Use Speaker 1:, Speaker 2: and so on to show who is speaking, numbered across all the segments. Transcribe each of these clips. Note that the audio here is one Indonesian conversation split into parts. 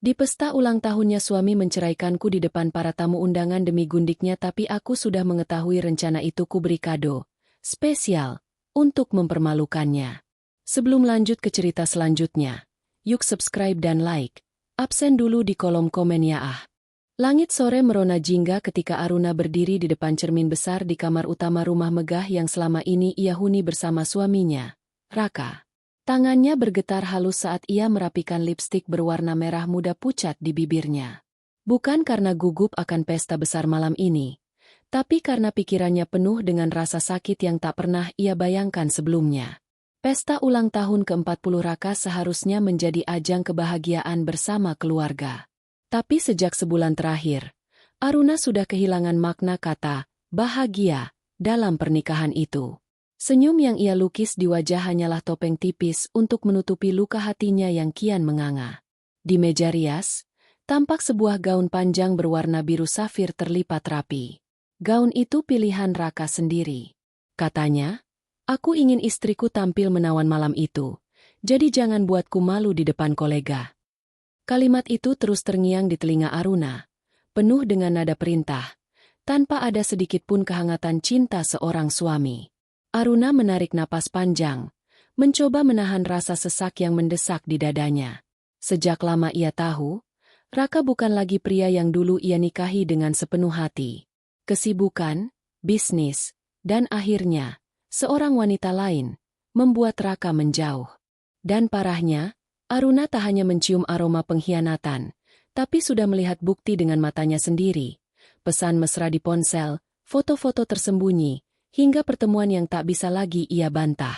Speaker 1: Di pesta ulang tahunnya suami menceraikanku di depan para tamu undangan demi gundiknya, tapi aku sudah mengetahui rencana itu, ku beri kado spesial untuk mempermalukannya. Sebelum lanjut ke cerita selanjutnya, yuk subscribe dan like. Absen dulu di kolom komen ya ah. Langit sore merona jingga ketika Aruna berdiri di depan cermin besar di kamar utama rumah megah yang selama ini ia huni bersama suaminya, Raka. Tangannya bergetar halus saat ia merapikan lipstik berwarna merah muda pucat di bibirnya. Bukan karena gugup akan pesta besar malam ini, tapi karena pikirannya penuh dengan rasa sakit yang tak pernah ia bayangkan sebelumnya. Pesta ulang tahun ke-40 Raka seharusnya menjadi ajang kebahagiaan bersama keluarga. Tapi sejak sebulan terakhir, Aruna sudah kehilangan makna kata bahagia dalam pernikahan itu. Senyum yang ia lukis di wajah hanyalah topeng tipis untuk menutupi luka hatinya yang kian menganga. Di meja rias, tampak sebuah gaun panjang berwarna biru safir terlipat rapi. Gaun itu pilihan Raka sendiri. Katanya, "Aku ingin istriku tampil menawan malam itu, jadi jangan buatku malu di depan kolega." Kalimat itu terus terngiang di telinga Aruna, penuh dengan nada perintah, tanpa ada sedikit pun kehangatan cinta seorang suami. Aruna menarik napas panjang, mencoba menahan rasa sesak yang mendesak di dadanya. Sejak lama ia tahu, Raka bukan lagi pria yang dulu ia nikahi dengan sepenuh hati. Kesibukan, bisnis, dan akhirnya, seorang wanita lain, membuat Raka menjauh. Dan parahnya, Aruna tak hanya mencium aroma pengkhianatan, tapi sudah melihat bukti dengan matanya sendiri. Pesan mesra di ponsel, foto-foto tersembunyi, hingga pertemuan yang tak bisa lagi ia bantah.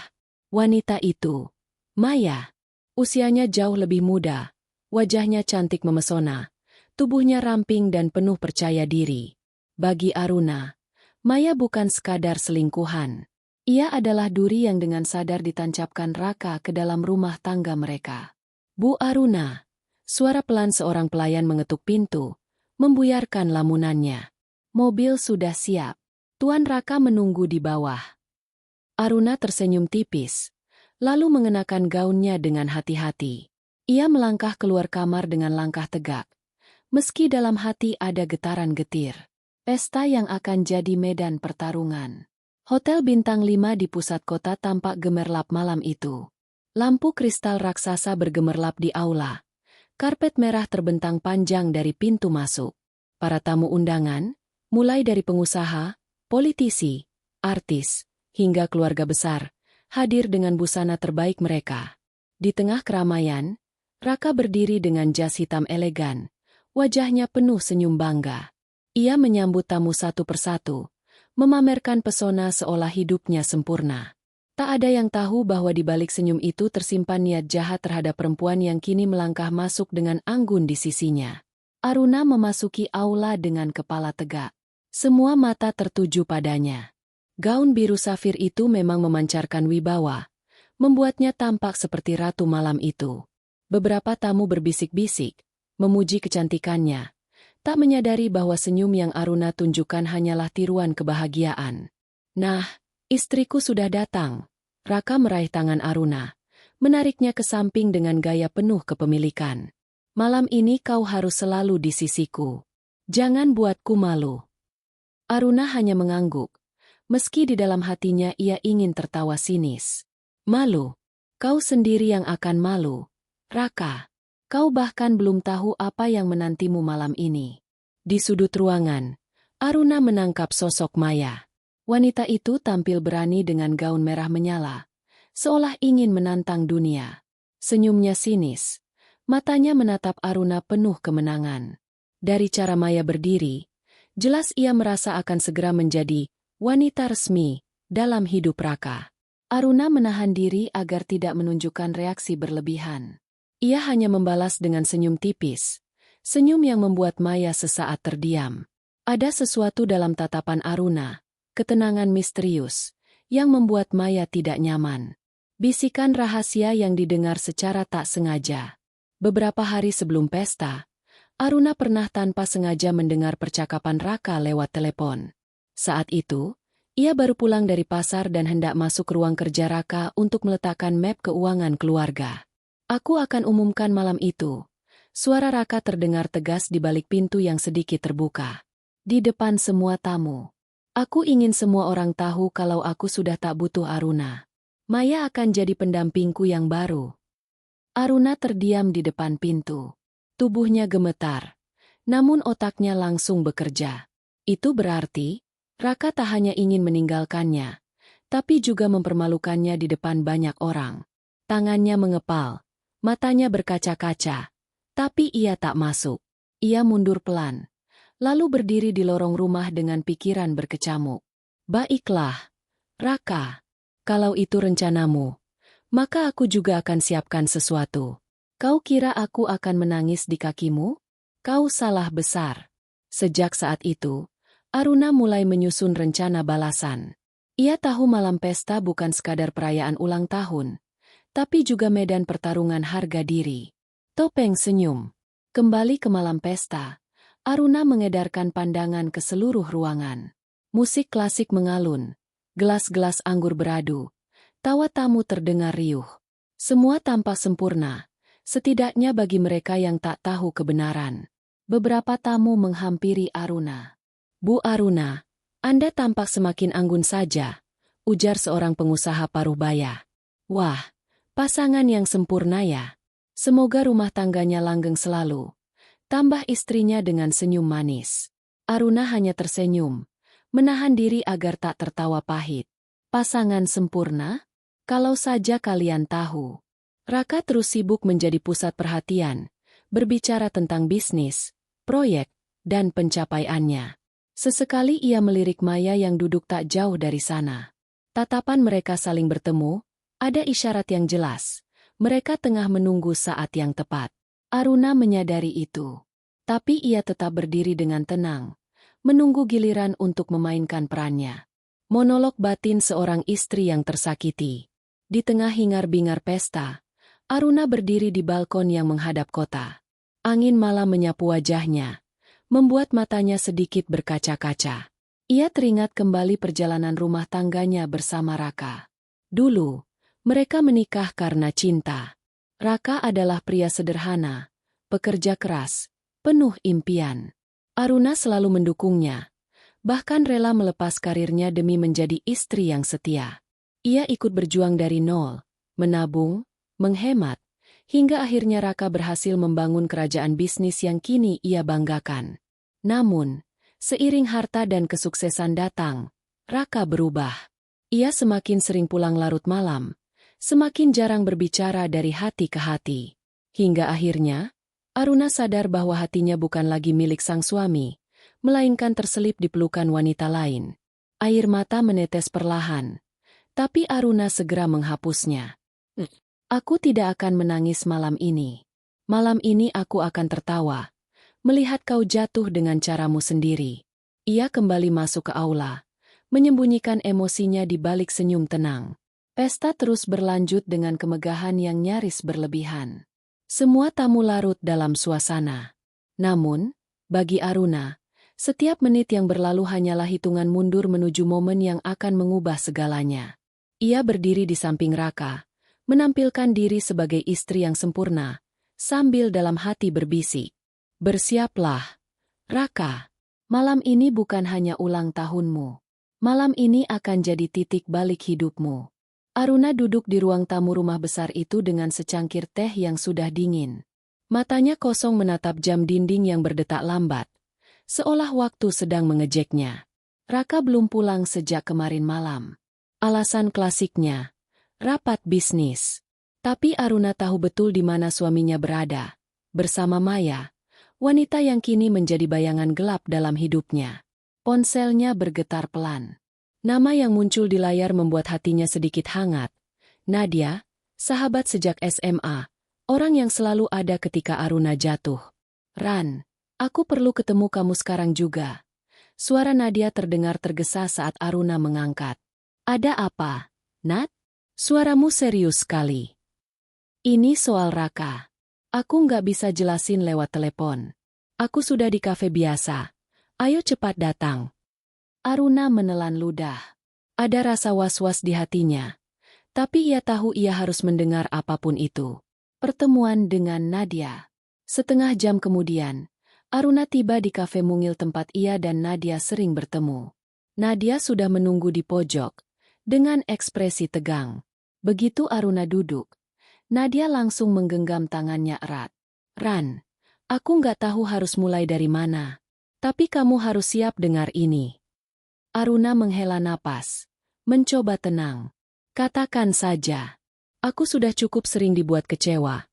Speaker 1: Wanita itu, Maya. Usianya jauh lebih muda, wajahnya cantik memesona, tubuhnya ramping dan penuh percaya diri. Bagi Aruna, Maya bukan sekadar selingkuhan. Ia adalah duri yang dengan sadar ditancapkan Raka ke dalam rumah tangga mereka. "Bu Aruna." Suara pelan seorang pelayan mengetuk pintu, membuyarkan lamunannya. "Mobil sudah siap. Tuan Raka menunggu di bawah." Aruna tersenyum tipis, lalu mengenakan gaunnya dengan hati-hati. Ia melangkah keluar kamar dengan langkah tegak, meski dalam hati ada getaran getir. Pesta yang akan jadi medan pertarungan. Hotel bintang 5 di pusat kota tampak gemerlap malam itu. Lampu kristal raksasa bergemerlap di aula. Karpet merah terbentang panjang dari pintu masuk. Para tamu undangan, mulai dari pengusaha, politisi, artis, hingga keluarga besar, hadir dengan busana terbaik mereka. Di tengah keramaian, Raka berdiri dengan jas hitam elegan, wajahnya penuh senyum bangga. Ia menyambut tamu satu persatu, memamerkan pesona seolah hidupnya sempurna. Tak ada yang tahu bahwa di balik senyum itu tersimpan niat jahat terhadap perempuan yang kini melangkah masuk dengan anggun di sisinya. Aruna memasuki aula dengan kepala tegak. Semua mata tertuju padanya. Gaun biru safir itu memang memancarkan wibawa, membuatnya tampak seperti ratu malam itu. Beberapa tamu berbisik-bisik, memuji kecantikannya, tak menyadari bahwa senyum yang Aruna tunjukkan hanyalah tiruan kebahagiaan. "Nah, istriku sudah datang." Raka meraih tangan Aruna, menariknya ke samping dengan gaya penuh kepemilikan. "Malam ini kau harus selalu di sisiku. Jangan buatku malu." Aruna hanya mengangguk, meski di dalam hatinya ia ingin tertawa sinis. "Malu? Kau sendiri yang akan malu, Raka. Kau bahkan belum tahu apa yang menantimu malam ini." Di sudut ruangan, Aruna menangkap sosok Maya. Wanita itu tampil berani dengan gaun merah menyala, seolah ingin menantang dunia. Senyumnya sinis, matanya menatap Aruna penuh kemenangan. Dari cara Maya berdiri, jelas ia merasa akan segera menjadi wanita resmi dalam hidup Raka. Aruna menahan diri agar tidak menunjukkan reaksi berlebihan. Ia hanya membalas dengan senyum tipis, senyum yang membuat Maya sesaat terdiam. Ada sesuatu dalam tatapan Aruna, ketenangan misterius, yang membuat Maya tidak nyaman. Bisikan rahasia yang didengar secara tak sengaja. Beberapa hari sebelum pesta, Aruna pernah tanpa sengaja mendengar percakapan Raka lewat telepon. Saat itu, ia baru pulang dari pasar dan hendak masuk ke ruang kerja Raka untuk meletakkan map keuangan keluarga. "Aku akan umumkan malam itu," Suara Raka terdengar tegas di balik pintu yang sedikit terbuka. Di depan semua tamu. Aku ingin semua orang tahu kalau aku sudah tak butuh Aruna. Maya akan jadi pendampingku yang baru. Aruna terdiam di depan pintu. Tubuhnya gemetar. Namun otaknya langsung bekerja. Itu berarti, Raka tak hanya ingin meninggalkannya, tapi juga mempermalukannya di depan banyak orang. Tangannya mengepal, matanya berkaca-kaca. Tapi ia tak masuk. Ia mundur pelan. Lalu berdiri di lorong rumah dengan pikiran berkecamuk. Baiklah, Raka. Kalau itu rencanamu, maka aku juga akan siapkan sesuatu. Kau kira aku akan menangis di kakimu? Kau salah besar. Sejak saat itu, Aruna mulai menyusun rencana balasan. Ia tahu malam pesta bukan sekadar perayaan ulang tahun, tapi juga medan pertarungan harga diri. Topeng senyum. Kembali ke malam pesta, Aruna mengedarkan pandangan ke seluruh ruangan. Musik klasik mengalun, gelas-gelas anggur beradu, tawa tamu terdengar riuh. Semua tampak sempurna, setidaknya bagi mereka yang tak tahu kebenaran. Beberapa tamu menghampiri Aruna. Bu Aruna, Anda tampak semakin anggun saja, ujar seorang pengusaha paruh baya. Wah, pasangan yang sempurna ya. Semoga rumah tangganya langgeng selalu. Tambah istrinya dengan senyum manis. Aruna hanya tersenyum, menahan diri agar tak tertawa pahit. Pasangan sempurna? Kalau saja kalian tahu. Raka terus sibuk menjadi pusat perhatian, berbicara tentang bisnis, proyek, dan pencapaiannya. Sesekali ia melirik Maya yang duduk tak jauh dari sana. Tatapan mereka saling bertemu, ada isyarat yang jelas. Mereka tengah menunggu saat yang tepat. Aruna menyadari itu. Tapi ia tetap berdiri dengan tenang, menunggu giliran untuk memainkan perannya. Monolog batin seorang istri yang tersakiti. Di tengah hingar-bingar pesta, Aruna berdiri di balkon yang menghadap kota. Angin malam menyapu wajahnya, membuat matanya sedikit berkaca-kaca. Ia teringat kembali perjalanan rumah tangganya bersama Raka. Dulu, mereka menikah karena cinta. Raka adalah pria sederhana, pekerja keras, penuh impian. Aruna selalu mendukungnya, bahkan rela melepas karirnya demi menjadi istri yang setia. Ia ikut berjuang dari nol, menabung, menghemat, hingga akhirnya Raka berhasil membangun kerajaan bisnis yang kini ia banggakan. Namun, seiring harta dan kesuksesan datang, Raka berubah. Ia semakin sering pulang larut malam, semakin jarang berbicara dari hati ke hati. Hingga akhirnya, Aruna sadar bahwa hatinya bukan lagi milik sang suami, melainkan terselip di pelukan wanita lain. Air mata menetes perlahan, tapi Aruna segera menghapusnya. Aku tidak akan menangis malam ini. Malam ini aku akan tertawa, melihat kau jatuh dengan caramu sendiri. Ia kembali masuk ke aula, menyembunyikan emosinya di balik senyum tenang. Pesta terus berlanjut dengan kemegahan yang nyaris berlebihan. Semua tamu larut dalam suasana. Namun, bagi Aruna, setiap menit yang berlalu hanyalah hitungan mundur menuju momen yang akan mengubah segalanya. Ia berdiri di samping Raka, menampilkan diri sebagai istri yang sempurna, sambil dalam hati berbisik. Bersiaplah, Raka. Malam ini bukan hanya ulang tahunmu. Malam ini akan jadi titik balik hidupmu. Aruna duduk di ruang tamu rumah besar itu dengan secangkir teh yang sudah dingin. Matanya kosong menatap jam dinding yang berdetak lambat, seolah waktu sedang mengejeknya. Raka belum pulang sejak kemarin malam. Alasan klasiknya, rapat bisnis. Tapi Aruna tahu betul di mana suaminya berada, bersama Maya, wanita yang kini menjadi bayangan gelap dalam hidupnya. Ponselnya bergetar pelan. Nama yang muncul di layar membuat hatinya sedikit hangat. Nadia, sahabat sejak SMA, orang yang selalu ada ketika Aruna jatuh. Ran, aku perlu ketemu kamu sekarang juga. Suara Nadia terdengar tergesa saat Aruna mengangkat. Ada apa, Nat? Suaramu serius sekali. Ini soal Raka. Aku nggak bisa jelasin lewat telepon. Aku sudah di kafe biasa. Ayo cepat datang. Aruna menelan ludah. Ada rasa was-was di hatinya. Tapi ia tahu ia harus mendengar apapun itu. Pertemuan dengan Nadia. Setengah jam kemudian, Aruna tiba di kafe mungil tempat ia dan Nadia sering bertemu. Nadia sudah menunggu di pojok, dengan ekspresi tegang. Begitu Aruna duduk, Nadia langsung menggenggam tangannya erat. "Ran, aku nggak tahu harus mulai dari mana. Tapi kamu harus siap dengar ini." Aruna menghela napas, mencoba tenang. "Katakan saja. Aku sudah cukup sering dibuat kecewa.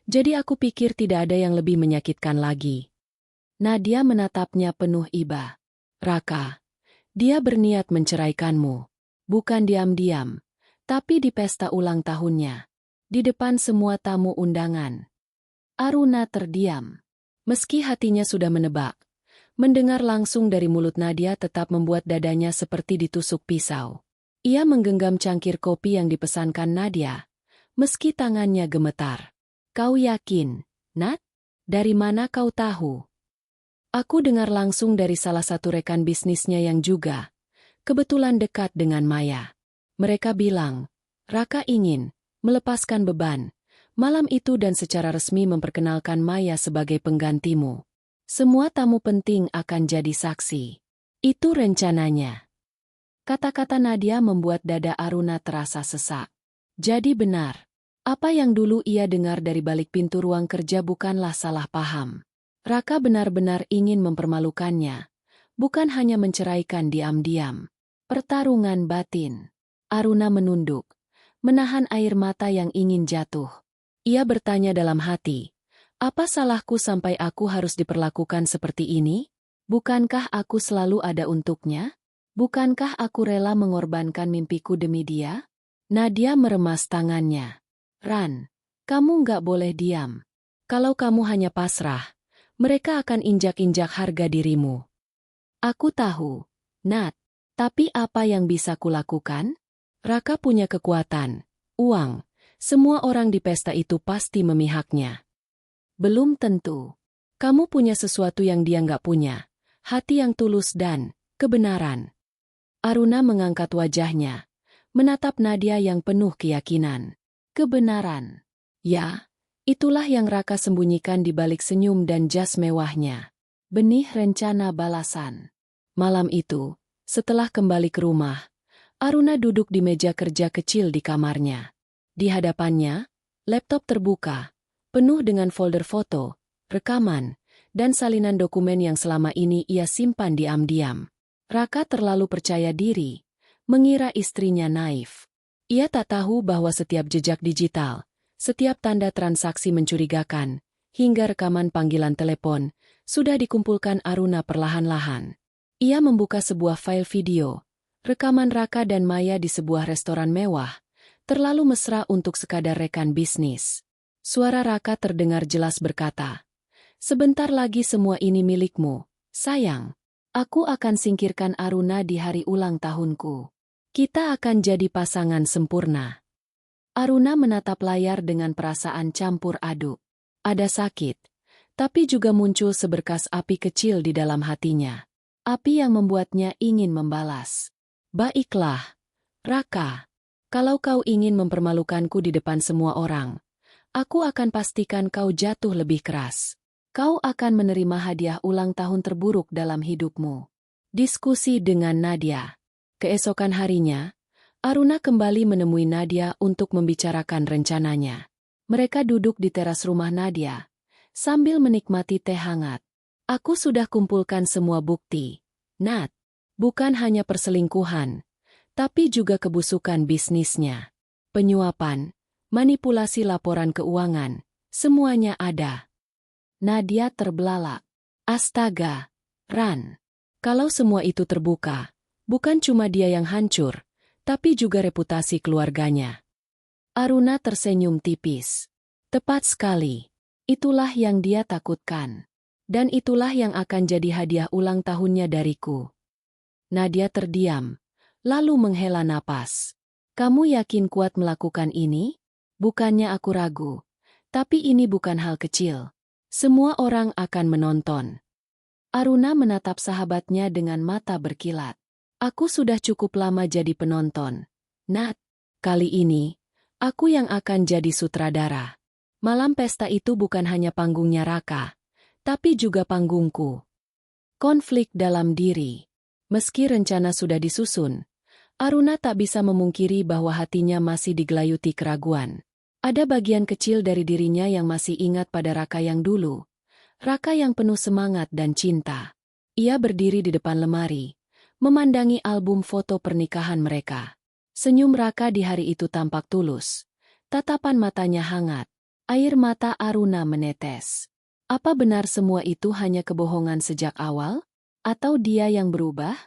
Speaker 1: Jadi aku pikir tidak ada yang lebih menyakitkan lagi." Nadia menatapnya penuh iba. "Raka, dia berniat menceraikanmu. Bukan diam-diam, tapi di pesta ulang tahunnya. Di depan semua tamu undangan." Aruna terdiam. Meski hatinya sudah menebak, mendengar langsung dari mulut Nadia tetap membuat dadanya seperti ditusuk pisau. Ia menggenggam cangkir kopi yang dipesankan Nadia, meski tangannya gemetar. "Kau yakin, Nat? Dari mana kau tahu?" "Aku dengar langsung dari salah satu rekan bisnisnya yang juga kebetulan dekat dengan Maya. Mereka bilang, Raka ingin melepaskan beban malam itu dan secara resmi memperkenalkan Maya sebagai penggantimu. Semua tamu penting akan jadi saksi. Itu rencananya." Kata-kata Nadia membuat dada Aruna terasa sesak. Jadi benar. Apa yang dulu ia dengar dari balik pintu ruang kerja bukanlah salah paham. Raka benar-benar ingin mempermalukannya, bukan hanya menceraikan diam-diam. Pertarungan batin. Aruna menunduk, menahan air mata yang ingin jatuh. Ia bertanya dalam hati, apa salahku sampai aku harus diperlakukan seperti ini? Bukankah aku selalu ada untuknya? Bukankah aku rela mengorbankan mimpiku demi dia? Nadia meremas tangannya. "Ran, kamu nggak boleh diam. Kalau kamu hanya pasrah, mereka akan injak-injak harga dirimu." "Aku tahu, Nat. Tapi apa yang bisa kulakukan? Raka punya kekuatan, uang. Semua orang di pesta itu pasti memihaknya." "Belum tentu. Kamu punya sesuatu yang dia nggak punya. Hati yang tulus dan kebenaran." Aruna mengangkat wajahnya, menatap Nadia yang penuh keyakinan. Kebenaran. Ya, itulah yang Raka sembunyikan di balik senyum dan jas mewahnya. Benih rencana balasan. Malam itu, setelah kembali ke rumah, Aruna duduk di meja kerja kecil di kamarnya. Di hadapannya, laptop terbuka, penuh dengan folder foto, rekaman, dan salinan dokumen yang selama ini ia simpan diam-diam. Raka terlalu percaya diri, mengira istrinya naif. Ia tak tahu bahwa setiap jejak digital, setiap tanda transaksi mencurigakan, hingga rekaman panggilan telepon, sudah dikumpulkan Aruna perlahan-lahan. Ia membuka sebuah file video, rekaman Raka dan Maya di sebuah restoran mewah, terlalu mesra untuk sekadar rekan bisnis. Suara Raka terdengar jelas berkata, "Sebentar lagi semua ini milikmu, sayang. Aku akan singkirkan Aruna di hari ulang tahunku. Kita akan jadi pasangan sempurna." Aruna menatap layar dengan perasaan campur aduk. Ada sakit, tapi juga muncul seberkas api kecil di dalam hatinya. Api yang membuatnya ingin membalas. "Baiklah, Raka. Kalau kau ingin mempermalukanku di depan semua orang, aku akan pastikan kau jatuh lebih keras. Kau akan menerima hadiah ulang tahun terburuk dalam hidupmu." Diskusi dengan Nadia. Keesokan harinya, Aruna kembali menemui Nadia untuk membicarakan rencananya. Mereka duduk di teras rumah Nadia, sambil menikmati teh hangat. "Aku sudah kumpulkan semua bukti, Nat. Bukan hanya perselingkuhan, tapi juga kebusukan bisnisnya. Penyuapan, manipulasi laporan keuangan, semuanya ada." Nadia terbelalak. "Astaga, Ran. Kalau semua itu terbuka, bukan cuma dia yang hancur, tapi juga reputasi keluarganya." Aruna tersenyum tipis. "Tepat sekali. Itulah yang dia takutkan. Dan itulah yang akan jadi hadiah ulang tahunnya dariku." Nadia terdiam, lalu menghela napas. "Kamu yakin kuat melakukan ini? Bukannya aku ragu, tapi ini bukan hal kecil. Semua orang akan menonton." Aruna menatap sahabatnya dengan mata berkilat. "Aku sudah cukup lama jadi penonton, Nat. Kali ini, aku yang akan jadi sutradara." Malam pesta itu bukan hanya panggungnya Raka, tapi juga panggungku. Konflik dalam diri. Meski rencana sudah disusun, Aruna tak bisa memungkiri bahwa hatinya masih digelayuti keraguan. Ada bagian kecil dari dirinya yang masih ingat pada Raka yang dulu. Raka yang penuh semangat dan cinta. Ia berdiri di depan lemari, memandangi album foto pernikahan mereka. Senyum Raka di hari itu tampak tulus. Tatapan matanya hangat. Air mata Aruna menetes. Apa benar semua itu hanya kebohongan sejak awal? Atau dia yang berubah?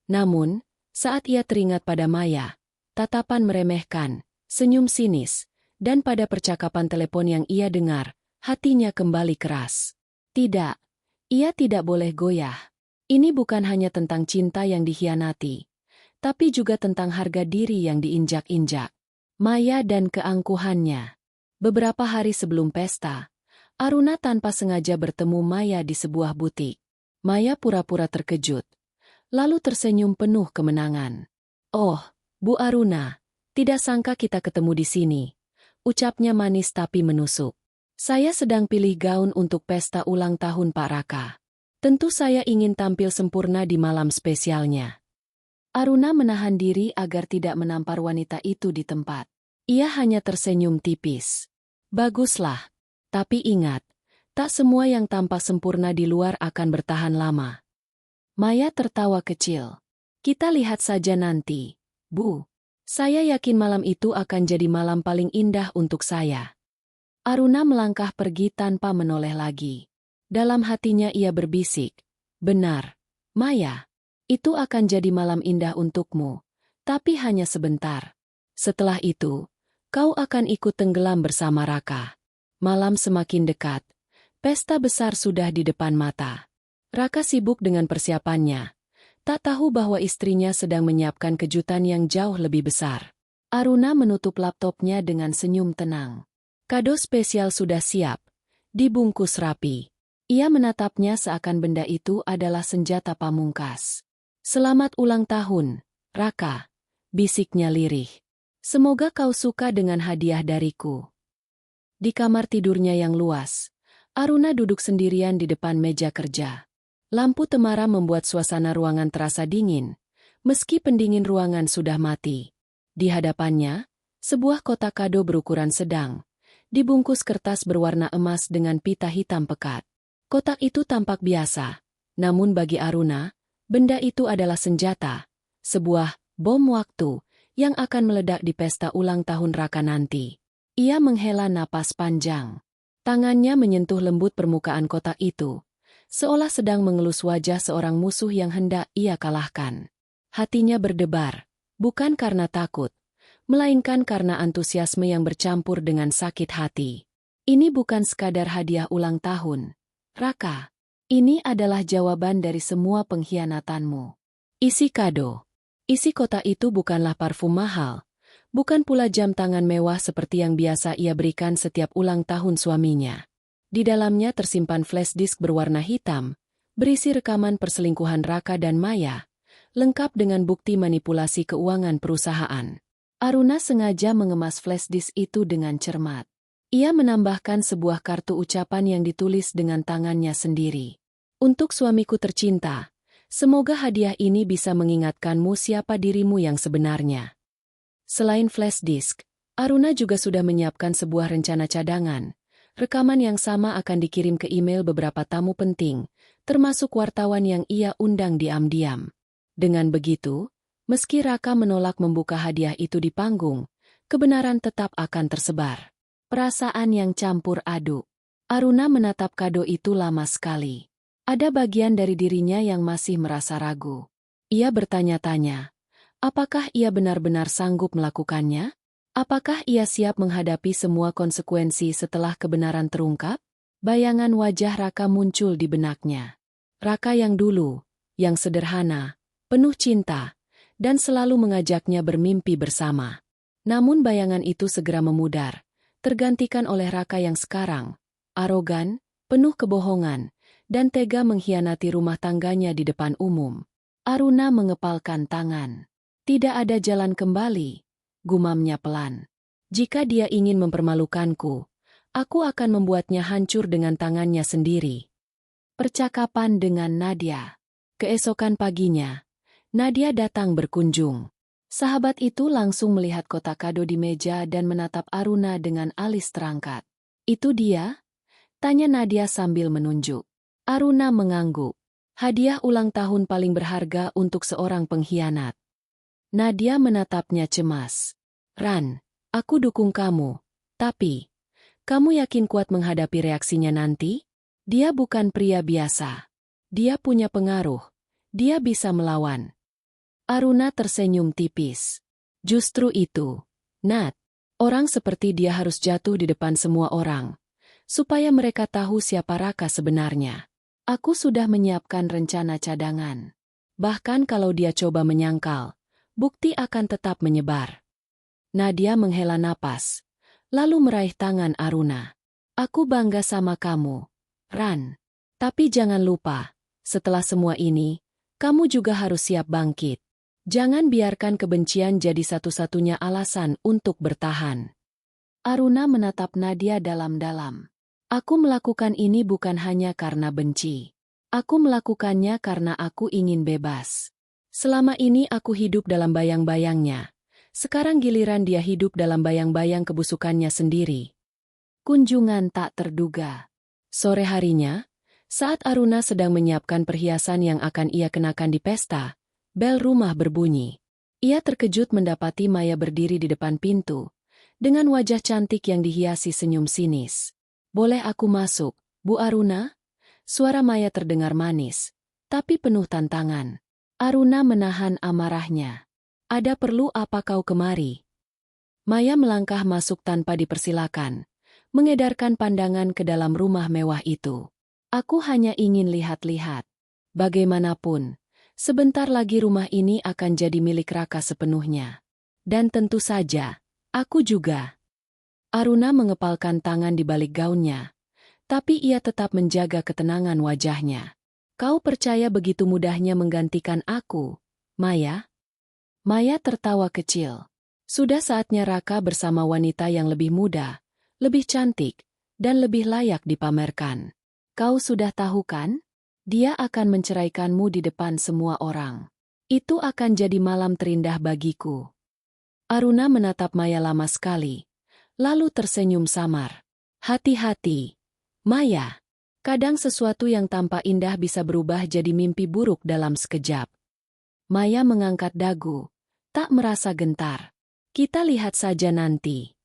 Speaker 1: Namun, saat ia teringat pada Maya, tatapan meremehkan, senyum sinis, dan pada percakapan telepon yang ia dengar, hatinya kembali keras. Tidak, ia tidak boleh goyah. Ini bukan hanya tentang cinta yang dikhianati, tapi juga tentang harga diri yang diinjak-injak. Maya dan keangkuhannya. Beberapa hari sebelum pesta, Aruna tanpa sengaja bertemu Maya di sebuah butik. Maya pura-pura terkejut, lalu tersenyum penuh kemenangan. "Oh, Bu Aruna, tidak sangka kita ketemu di sini," ucapnya manis tapi menusuk. "Saya sedang pilih gaun untuk pesta ulang tahun Pak Raka. Tentu saya ingin tampil sempurna di malam spesialnya." Aruna menahan diri agar tidak menampar wanita itu di tempat. Ia hanya tersenyum tipis. "Baguslah. Tapi ingat, tak semua yang tampak sempurna di luar akan bertahan lama." Maya tertawa kecil. "Kita lihat saja nanti, Bu. Saya yakin malam itu akan jadi malam paling indah untuk saya." Aruna melangkah pergi tanpa menoleh lagi. Dalam hatinya ia berbisik, "Benar, Maya. Itu akan jadi malam indah untukmu, tapi hanya sebentar. Setelah itu, kau akan ikut tenggelam bersama Raka." Malam semakin dekat. Pesta besar sudah di depan mata. Raka sibuk dengan persiapannya. Tak tahu bahwa istrinya sedang menyiapkan kejutan yang jauh lebih besar. Aruna menutup laptopnya dengan senyum tenang. Kado spesial sudah siap, dibungkus rapi. Ia menatapnya seakan benda itu adalah senjata pamungkas. "Selamat ulang tahun, Raka," bisiknya lirih. "Semoga kau suka dengan hadiah dariku." Di kamar tidurnya yang luas, Aruna duduk sendirian di depan meja kerja. Lampu temara membuat suasana ruangan terasa dingin, meski pendingin ruangan sudah mati. Di hadapannya, sebuah kotak kado berukuran sedang, dibungkus kertas berwarna emas dengan pita hitam pekat. Kotak itu tampak biasa, namun bagi Aruna, benda itu adalah senjata, sebuah bom waktu yang akan meledak di pesta ulang tahun Raka nanti. Ia menghela napas panjang. Tangannya menyentuh lembut permukaan kotak itu, seolah sedang mengelus wajah seorang musuh yang hendak ia kalahkan. Hatinya berdebar, bukan karena takut, melainkan karena antusiasme yang bercampur dengan sakit hati. Ini bukan sekadar hadiah ulang tahun, Raka. Ini adalah jawaban dari semua pengkhianatanmu. Isi kado. Isi kotak itu bukanlah parfum mahal, bukan pula jam tangan mewah seperti yang biasa ia berikan setiap ulang tahun suaminya. Di dalamnya tersimpan flash disk berwarna hitam, berisi rekaman perselingkuhan Raka dan Maya, lengkap dengan bukti manipulasi keuangan perusahaan. Aruna sengaja mengemas flash disk itu dengan cermat. Ia menambahkan sebuah kartu ucapan yang ditulis dengan tangannya sendiri. "Untuk suamiku tercinta, semoga hadiah ini bisa mengingatkanmu siapa dirimu yang sebenarnya." Selain flash disk, Aruna juga sudah menyiapkan sebuah rencana cadangan. Rekaman yang sama akan dikirim ke email beberapa tamu penting, termasuk wartawan yang ia undang diam-diam. Dengan begitu, meski Raka menolak membuka hadiah itu di panggung, kebenaran tetap akan tersebar. Perasaan yang campur aduk. Aruna menatap kado itu lama sekali. Ada bagian dari dirinya yang masih merasa ragu. Ia bertanya-tanya, apakah ia benar-benar sanggup melakukannya? Apakah ia siap menghadapi semua konsekuensi setelah kebenaran terungkap? Bayangan wajah Raka muncul di benaknya. Raka yang dulu, yang sederhana, penuh cinta, dan selalu mengajaknya bermimpi bersama. Namun bayangan itu segera memudar, tergantikan oleh Raka yang sekarang, arogan, penuh kebohongan, dan tega mengkhianati rumah tangganya di depan umum. Aruna mengepalkan tangan. "Tidak ada jalan kembali," gumamnya pelan. "Jika dia ingin mempermalukanku, Aku akan membuatnya hancur dengan tangannya sendiri. Percakapan dengan Nadia. Keesokan paginya, Nadia datang berkunjung. Sahabat itu langsung melihat kotak kado di meja dan menatap Aruna dengan alis terangkat. "Itu dia?" tanya Nadia sambil menunjuk. Aruna mengangguk. Hadiah ulang tahun paling berharga untuk seorang pengkhianat. Nadia menatapnya cemas. "Ran, aku dukung kamu. Tapi, kamu yakin kuat menghadapi reaksinya nanti? Dia bukan pria biasa. Dia punya pengaruh. Dia bisa melawan." Aruna tersenyum tipis. "Justru itu, Nat. Orang seperti dia harus jatuh di depan semua orang, supaya mereka tahu siapa Raka sebenarnya. Aku sudah menyiapkan rencana cadangan. Bahkan kalau dia coba menyangkal, bukti akan tetap menyebar." Nadia menghela napas, lalu meraih tangan Aruna. "Aku bangga sama kamu, Ran. Tapi jangan lupa, setelah semua ini, kamu juga harus siap bangkit. Jangan biarkan kebencian jadi satu-satunya alasan untuk bertahan." Aruna menatap Nadia dalam-dalam. "Aku melakukan ini bukan hanya karena benci. Aku melakukannya karena aku ingin bebas. Selama ini aku hidup dalam bayang-bayangnya. Sekarang giliran dia hidup dalam bayang-bayang kebusukannya sendiri." Kunjungan tak terduga. Sore harinya, saat Aruna sedang menyiapkan perhiasan yang akan ia kenakan di pesta, bel rumah berbunyi. Ia terkejut mendapati Maya berdiri di depan pintu, dengan wajah cantik yang dihiasi senyum sinis. "Boleh aku masuk, Bu Aruna?" Suara Maya terdengar manis, tapi penuh tantangan. Aruna menahan amarahnya. "Ada perlu apa kau kemari?" Maya melangkah masuk tanpa dipersilakan, mengedarkan pandangan ke dalam rumah mewah itu. "Aku hanya ingin lihat-lihat. Bagaimanapun, sebentar lagi rumah ini akan jadi milik Raka sepenuhnya. Dan tentu saja, aku juga." Aruna mengepalkan tangan di balik gaunnya, tapi ia tetap menjaga ketenangan wajahnya. "Kau percaya begitu mudahnya menggantikan aku, Maya?" Maya tertawa kecil. Sudah saatnya Raka bersama wanita yang lebih muda, lebih cantik, dan lebih layak dipamerkan. "Kau sudah tahu kan? Dia akan menceraikanmu di depan semua orang. Itu akan jadi malam terindah bagiku." Aruna menatap Maya lama sekali, lalu tersenyum samar. "Hati-hati, Maya. Kadang sesuatu yang tampak indah bisa berubah jadi mimpi buruk dalam sekejap." Maya mengangkat dagu, tak merasa gentar. "Kita lihat saja nanti."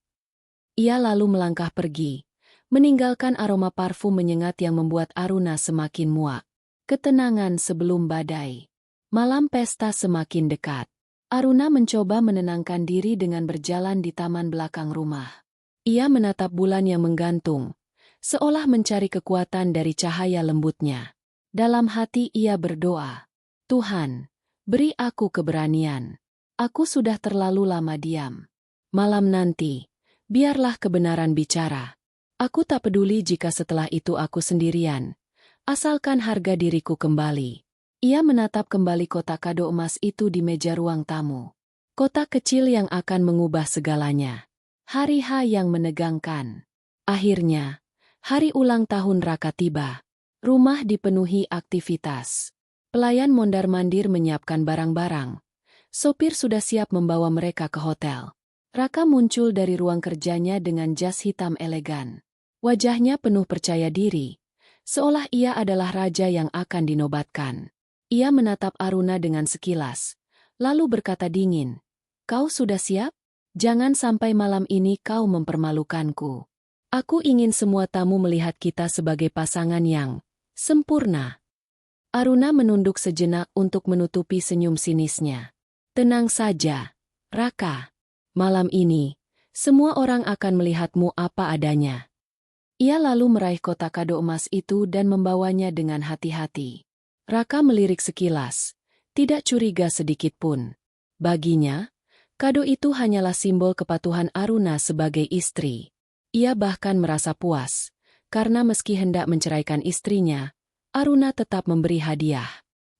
Speaker 1: Ia lalu melangkah pergi, meninggalkan aroma parfum menyengat yang membuat Aruna semakin muak. Ketenangan sebelum badai. Malam pesta semakin dekat. Aruna mencoba menenangkan diri dengan berjalan di taman belakang rumah. Ia menatap bulan yang menggantung, seolah mencari kekuatan dari cahaya lembutnya. Dalam hati ia berdoa, "Tuhan, beri aku keberanian. Aku sudah terlalu lama diam. Malam nanti, biarlah kebenaran bicara. Aku tak peduli jika setelah itu aku sendirian. Asalkan harga diriku kembali." Ia menatap kembali kotak kado emas itu di meja ruang tamu. Kotak kecil yang akan mengubah segalanya. Hari H yang menegangkan. Akhirnya, hari ulang tahun Raka tiba. Rumah dipenuhi aktivitas. Pelayan mondar-mandir menyiapkan barang-barang. Sopir sudah siap membawa mereka ke hotel. Raka muncul dari ruang kerjanya dengan jas hitam elegan. Wajahnya penuh percaya diri, seolah ia adalah raja yang akan dinobatkan. Ia menatap Aruna dengan sekilas, lalu berkata dingin, "Kau sudah siap? Jangan sampai malam ini kau mempermalukanku. Aku ingin semua tamu melihat kita sebagai pasangan yang sempurna." Aruna menunduk sejenak untuk menutupi senyum sinisnya. "Tenang saja, Raka. Malam ini, semua orang akan melihatmu apa adanya." Ia lalu meraih kotak kado emas itu dan membawanya dengan hati-hati. Raka melirik sekilas, tidak curiga sedikit pun. Baginya, kado itu hanyalah simbol kepatuhan Aruna sebagai istri. Ia bahkan merasa puas, karena meski hendak menceraikan istrinya, Aruna tetap memberi hadiah.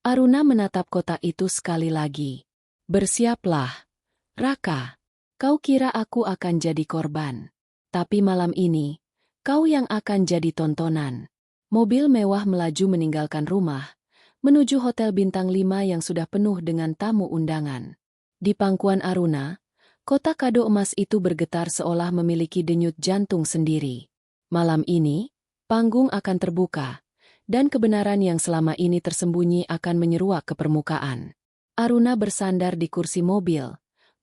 Speaker 1: Aruna menatap kotak itu sekali lagi. "Bersiaplah, Raka. Kau kira aku akan jadi korban. Tapi malam ini, Kau yang akan jadi tontonan. Mobil mewah melaju meninggalkan rumah, menuju hotel bintang 5 yang sudah penuh dengan tamu undangan. Di pangkuan Aruna, kotak kado emas itu bergetar seolah memiliki denyut jantung sendiri. Malam ini, panggung akan terbuka, dan kebenaran yang selama ini tersembunyi akan menyeruak ke permukaan. Aruna bersandar di kursi mobil,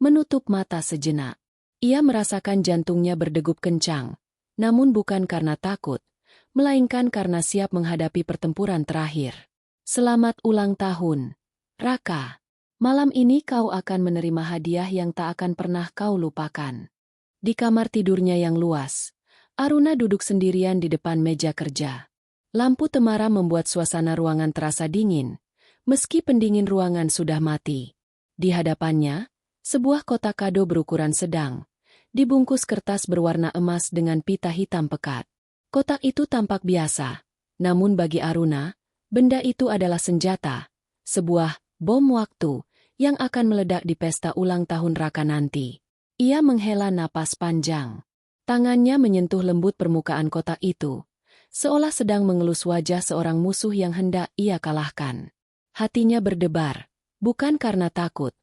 Speaker 1: menutup mata sejenak. Ia merasakan jantungnya berdegup kencang, namun bukan karena takut, melainkan karena siap menghadapi pertempuran terakhir. Selamat ulang tahun, Raka. Malam ini kau akan menerima hadiah yang tak akan pernah kau lupakan. Di kamar tidurnya yang luas, Aruna duduk sendirian di depan meja kerja. Lampu temaram membuat suasana ruangan terasa dingin, meski pendingin ruangan sudah mati. Di hadapannya, sebuah kotak kado berukuran sedang, dibungkus kertas berwarna emas dengan pita hitam pekat. Kotak itu tampak biasa, namun bagi Aruna, benda itu adalah senjata, sebuah bom waktu yang akan meledak di pesta ulang tahun Raka nanti. Ia menghela napas panjang. Tangannya menyentuh lembut permukaan kotak itu, seolah sedang mengelus wajah seorang musuh yang hendak ia kalahkan. Hatinya berdebar, bukan karena takut,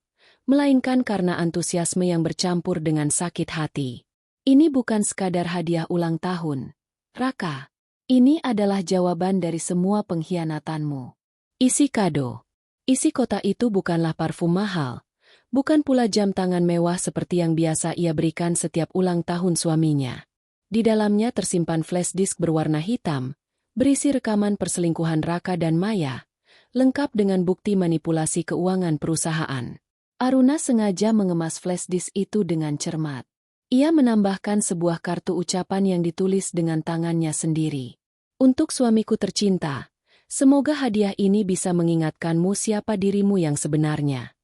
Speaker 1: melainkan karena antusiasme yang bercampur dengan sakit hati. Ini bukan sekadar hadiah ulang tahun, Raka. Ini adalah jawaban dari semua pengkhianatanmu. Isi kado. Isi kotak itu bukanlah parfum mahal, bukan pula jam tangan mewah seperti yang biasa ia berikan setiap ulang tahun suaminya. Di dalamnya tersimpan flash disk berwarna hitam, berisi rekaman perselingkuhan Raka dan Maya, lengkap dengan bukti manipulasi keuangan perusahaan. Aruna sengaja mengemas flash disk itu dengan cermat. Ia menambahkan sebuah kartu ucapan yang ditulis dengan tangannya sendiri. Untuk suamiku tercinta, semoga hadiah ini bisa mengingatkanmu siapa dirimu yang sebenarnya.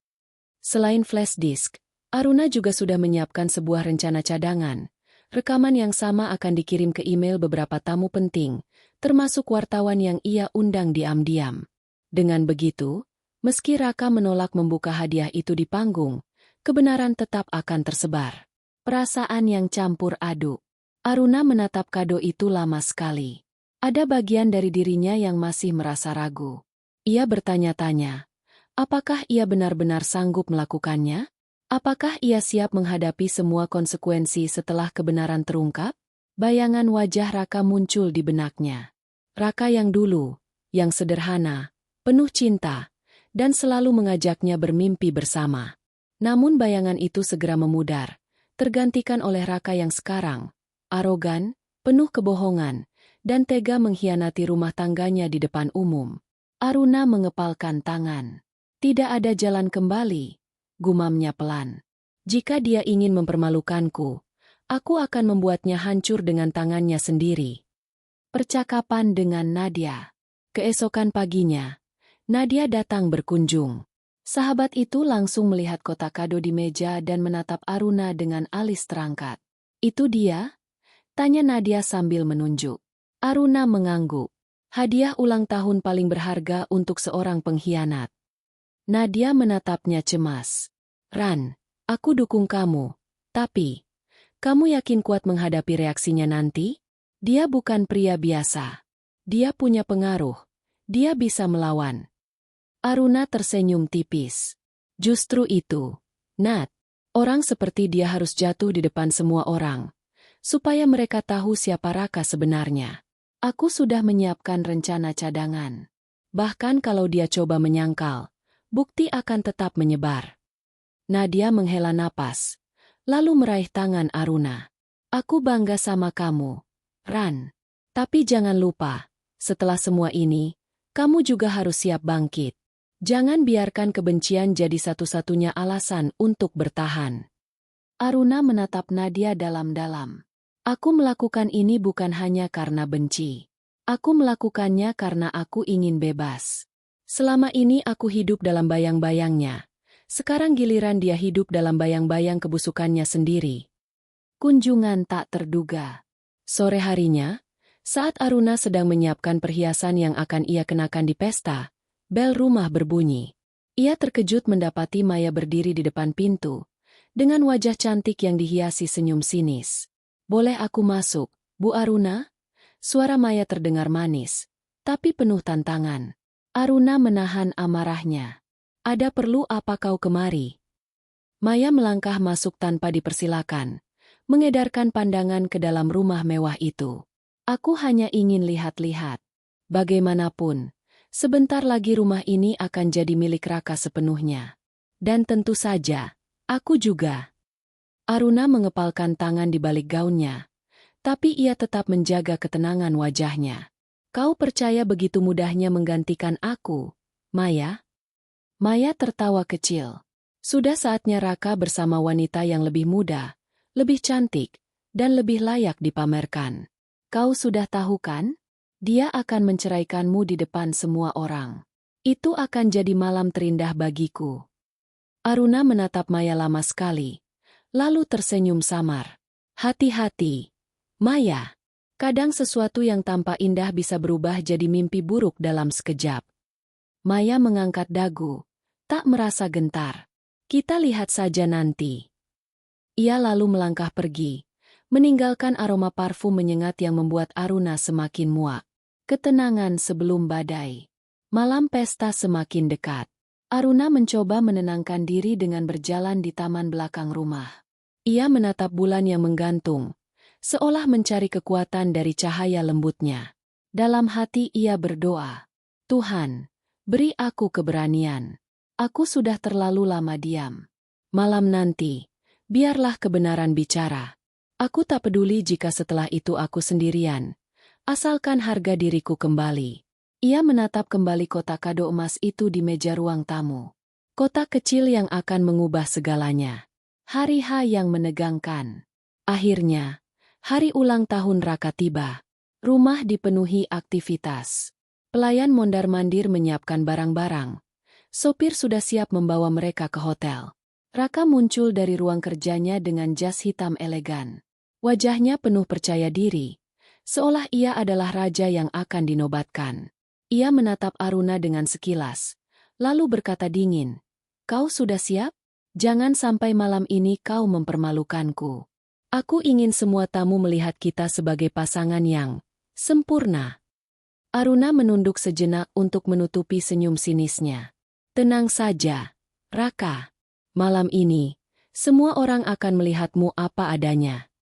Speaker 1: Selain flash disk, Aruna juga sudah menyiapkan sebuah rencana cadangan. Rekaman yang sama akan dikirim ke email beberapa tamu penting, termasuk wartawan yang ia undang diam-diam. Dengan begitu, meski Raka menolak membuka hadiah itu di panggung, kebenaran tetap akan tersebar. Perasaan yang campur aduk. Aruna menatap kado itu lama sekali. Ada bagian dari dirinya yang masih merasa ragu. Ia bertanya-tanya, apakah ia benar-benar sanggup melakukannya? Apakah ia siap menghadapi semua konsekuensi setelah kebenaran terungkap? Bayangan wajah Raka muncul di benaknya. Raka yang dulu, yang sederhana, penuh cinta, dan selalu mengajaknya bermimpi bersama. Namun bayangan itu segera memudar, tergantikan oleh Raka yang sekarang, arogan, penuh kebohongan, dan tega mengkhianati rumah tangganya di depan umum. Aruna mengepalkan tangan. Tidak ada jalan kembali, gumamnya pelan. Jika dia ingin mempermalukanku, aku akan membuatnya hancur dengan tangannya sendiri. Percakapan dengan Nadia. Keesokan paginya, Nadia datang berkunjung. Sahabat itu langsung melihat kotak kado di meja dan menatap Aruna dengan alis terangkat. Itu dia? Tanya Nadia sambil menunjuk. Aruna mengangguk. Hadiah ulang tahun paling berharga untuk seorang pengkhianat. Nadia menatapnya cemas. Ran, aku dukung kamu, tapi kamu yakin kuat menghadapi reaksinya nanti? Dia bukan pria biasa. Dia punya pengaruh. Dia bisa melawan. Aruna tersenyum tipis. Justru itu, Nat. Orang seperti dia harus jatuh di depan semua orang, supaya mereka tahu siapa Raka sebenarnya. Aku sudah menyiapkan rencana cadangan. Bahkan kalau dia coba menyangkal, bukti akan tetap menyebar. Nadia menghela napas, lalu meraih tangan Aruna. Aku bangga sama kamu, Ran. Tapi jangan lupa, setelah semua ini, kamu juga harus siap bangkit. Jangan biarkan kebencian jadi satu-satunya alasan untuk bertahan. Aruna menatap Nadia dalam-dalam. Aku melakukan ini bukan hanya karena benci. Aku melakukannya karena aku ingin bebas. Selama ini aku hidup dalam bayang-bayangnya. Sekarang giliran dia hidup dalam bayang-bayang kebusukannya sendiri. Kunjungan tak terduga. Sore harinya, saat Aruna sedang menyiapkan perhiasan yang akan ia kenakan di pesta, bel rumah berbunyi. Ia terkejut mendapati Maya berdiri di depan pintu, dengan wajah cantik yang dihiasi senyum sinis. Boleh aku masuk? Bu Aruna? Suara Maya terdengar manis, tapi penuh tantangan. Aruna menahan amarahnya. Ada perlu apa kau kemari? Maya melangkah masuk tanpa dipersilakan, mengedarkan pandangan ke dalam rumah mewah itu. Aku hanya ingin lihat-lihat. Bagaimanapun, sebentar lagi rumah ini akan jadi milik Raka sepenuhnya. Dan tentu saja, aku juga. Aruna mengepalkan tangan di balik gaunnya, tapi ia tetap menjaga ketenangan wajahnya. Kau percaya begitu mudahnya menggantikan aku, Maya? Maya tertawa kecil. Sudah saatnya Raka bersama wanita yang lebih muda, lebih cantik, dan lebih layak dipamerkan. Kau sudah tahu kan? Dia akan menceraikanmu di depan semua orang. Itu akan jadi malam terindah bagiku. Aruna menatap Maya lama sekali, lalu tersenyum samar. Hati-hati, Maya. Kadang sesuatu yang tampak indah bisa berubah jadi mimpi buruk dalam sekejap. Maya mengangkat dagu, tak merasa gentar. Kita lihat saja nanti. Ia lalu melangkah pergi, meninggalkan aroma parfum menyengat yang membuat Aruna semakin muak. Ketenangan sebelum badai. Malam pesta semakin dekat. Aruna mencoba menenangkan diri dengan berjalan di taman belakang rumah. Ia menatap bulan yang menggantung, seolah mencari kekuatan dari cahaya lembutnya. Dalam hati ia berdoa, Tuhan, beri aku keberanian. Aku sudah terlalu lama diam. Malam nanti, biarlah kebenaran bicara. Aku tak peduli jika setelah itu aku sendirian. Asalkan harga diriku kembali. Ia menatap kembali kotak kado emas itu di meja ruang tamu. Kotak kecil yang akan mengubah segalanya. Hari H yang menegangkan. Akhirnya, hari ulang tahun Raka tiba. Rumah dipenuhi aktivitas. Pelayan mondar-mandir menyiapkan barang-barang. Sopir sudah siap membawa mereka ke hotel. Raka muncul dari ruang kerjanya dengan jas hitam elegan. Wajahnya penuh percaya diri, seolah ia adalah raja yang akan dinobatkan. Ia menatap Aruna dengan sekilas, lalu berkata dingin, Kau sudah siap? Jangan sampai malam ini kau mempermalukanku. Aku ingin semua tamu melihat kita sebagai pasangan yang sempurna. Aruna menunduk sejenak untuk menutupi senyum sinisnya. Tenang saja, Raka. Malam ini, semua orang akan melihatmu apa adanya.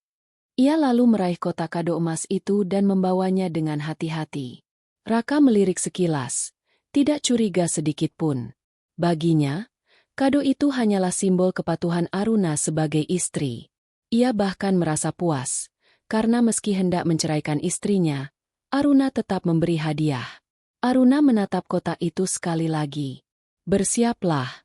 Speaker 1: Ia lalu meraih kotak kado emas itu dan membawanya dengan hati-hati. Raka melirik sekilas, tidak curiga sedikit pun. Baginya, kado itu hanyalah simbol kepatuhan Aruna sebagai istri. Ia bahkan merasa puas, karena meski hendak menceraikan istrinya, Aruna tetap memberi hadiah. Aruna menatap kotak itu sekali lagi. Bersiaplah,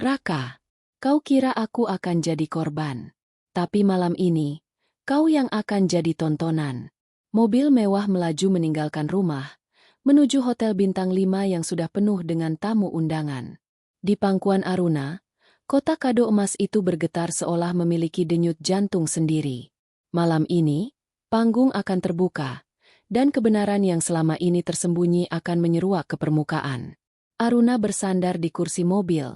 Speaker 1: Raka. Kau kira aku akan jadi korban. Tapi malam ini, kau yang akan jadi tontonan. Mobil mewah melaju meninggalkan rumah, menuju hotel bintang 5 yang sudah penuh dengan tamu undangan. Di pangkuan Aruna, kotak kado emas itu bergetar seolah memiliki denyut jantung sendiri. Malam ini, panggung akan terbuka, dan kebenaran yang selama ini tersembunyi akan menyeruak ke permukaan. Aruna bersandar di kursi mobil,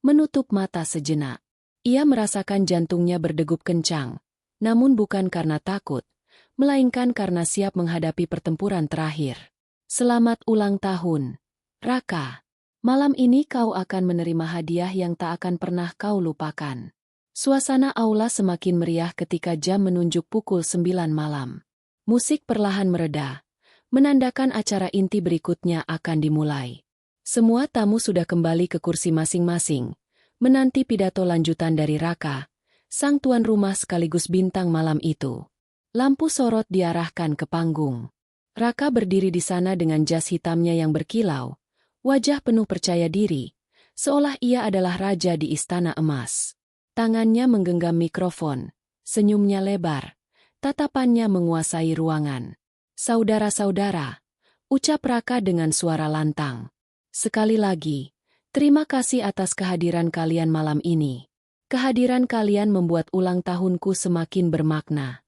Speaker 1: menutup mata sejenak. Ia merasakan jantungnya berdegup kencang, namun bukan karena takut, melainkan karena siap menghadapi pertempuran terakhir. Selamat ulang tahun, Raka. Malam ini kau akan menerima hadiah yang tak akan pernah kau lupakan. Suasana aula semakin meriah ketika jam menunjuk pukul 9 malam. Musik perlahan mereda, menandakan acara inti berikutnya akan dimulai. Semua tamu sudah kembali ke kursi masing-masing, menanti pidato lanjutan dari Raka, sang tuan rumah sekaligus bintang malam itu. Lampu sorot diarahkan ke panggung. Raka berdiri di sana dengan jas hitamnya yang berkilau, wajah penuh percaya diri, seolah ia adalah raja di istana emas. Tangannya menggenggam mikrofon, senyumnya lebar, tatapannya menguasai ruangan. Saudara-saudara, ucap Raka dengan suara lantang. Sekali lagi, terima kasih atas kehadiran kalian malam ini. Kehadiran kalian membuat ulang tahunku semakin bermakna.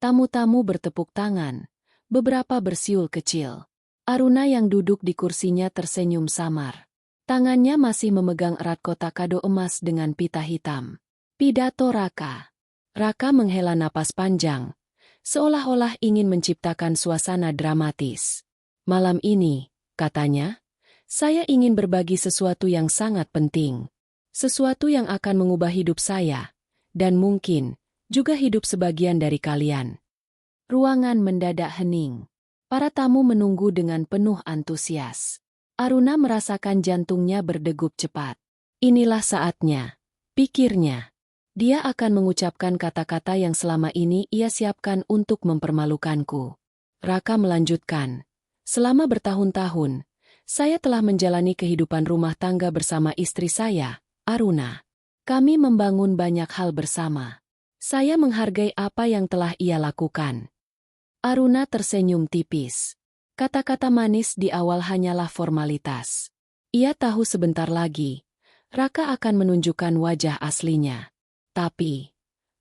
Speaker 1: Tamu-tamu bertepuk tangan, beberapa bersiul kecil. Aruna yang duduk di kursinya tersenyum samar. Tangannya masih memegang erat kotak kado emas dengan pita hitam. Pidato Raka. Raka menghela napas panjang, seolah-olah ingin menciptakan suasana dramatis. Malam ini, katanya, saya ingin berbagi sesuatu yang sangat penting. Sesuatu yang akan mengubah hidup saya, dan mungkin juga hidup sebagian dari kalian. Ruangan mendadak hening. Para tamu menunggu dengan penuh antusias. Aruna merasakan jantungnya berdegup cepat. Inilah saatnya, pikirnya. Dia akan mengucapkan kata-kata yang selama ini ia siapkan untuk mempermalukanku. Raka melanjutkan, selama bertahun-tahun, saya telah menjalani kehidupan rumah tangga bersama istri saya, Aruna. Kami membangun banyak hal bersama. Saya menghargai apa yang telah ia lakukan. Aruna tersenyum tipis. Kata-kata manis di awal hanyalah formalitas. Ia tahu sebentar lagi, Raka akan menunjukkan wajah aslinya. Tapi,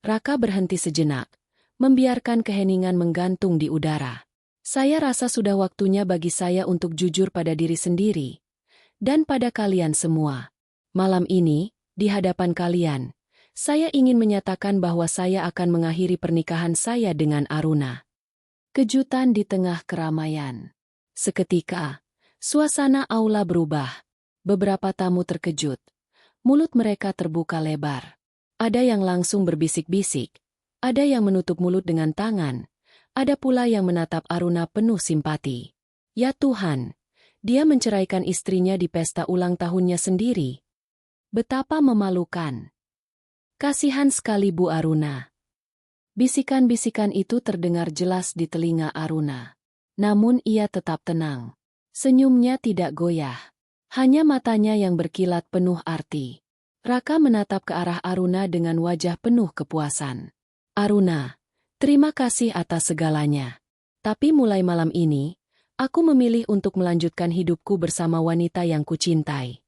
Speaker 1: Raka berhenti sejenak, membiarkan keheningan menggantung di udara. Saya rasa sudah waktunya bagi saya untuk jujur pada diri sendiri. Dan pada kalian semua. Malam ini, di hadapan kalian, saya ingin menyatakan bahwa saya akan mengakhiri pernikahan saya dengan Aruna. Kejutan di tengah keramaian. Seketika, suasana aula berubah. Beberapa tamu terkejut. Mulut mereka terbuka lebar. Ada yang langsung berbisik-bisik. Ada yang menutup mulut dengan tangan. Ada pula yang menatap Aruna penuh simpati. Ya Tuhan, dia menceraikan istrinya di pesta ulang tahunnya sendiri. Betapa memalukan. Kasihan sekali Bu Aruna. Bisikan-bisikan itu terdengar jelas di telinga Aruna. Namun ia tetap tenang. Senyumnya tidak goyah. Hanya matanya yang berkilat penuh arti. Raka menatap ke arah Aruna dengan wajah penuh kepuasan. Aruna, terima kasih atas segalanya. Tapi mulai malam ini, aku memilih untuk melanjutkan hidupku bersama wanita yang kucintai.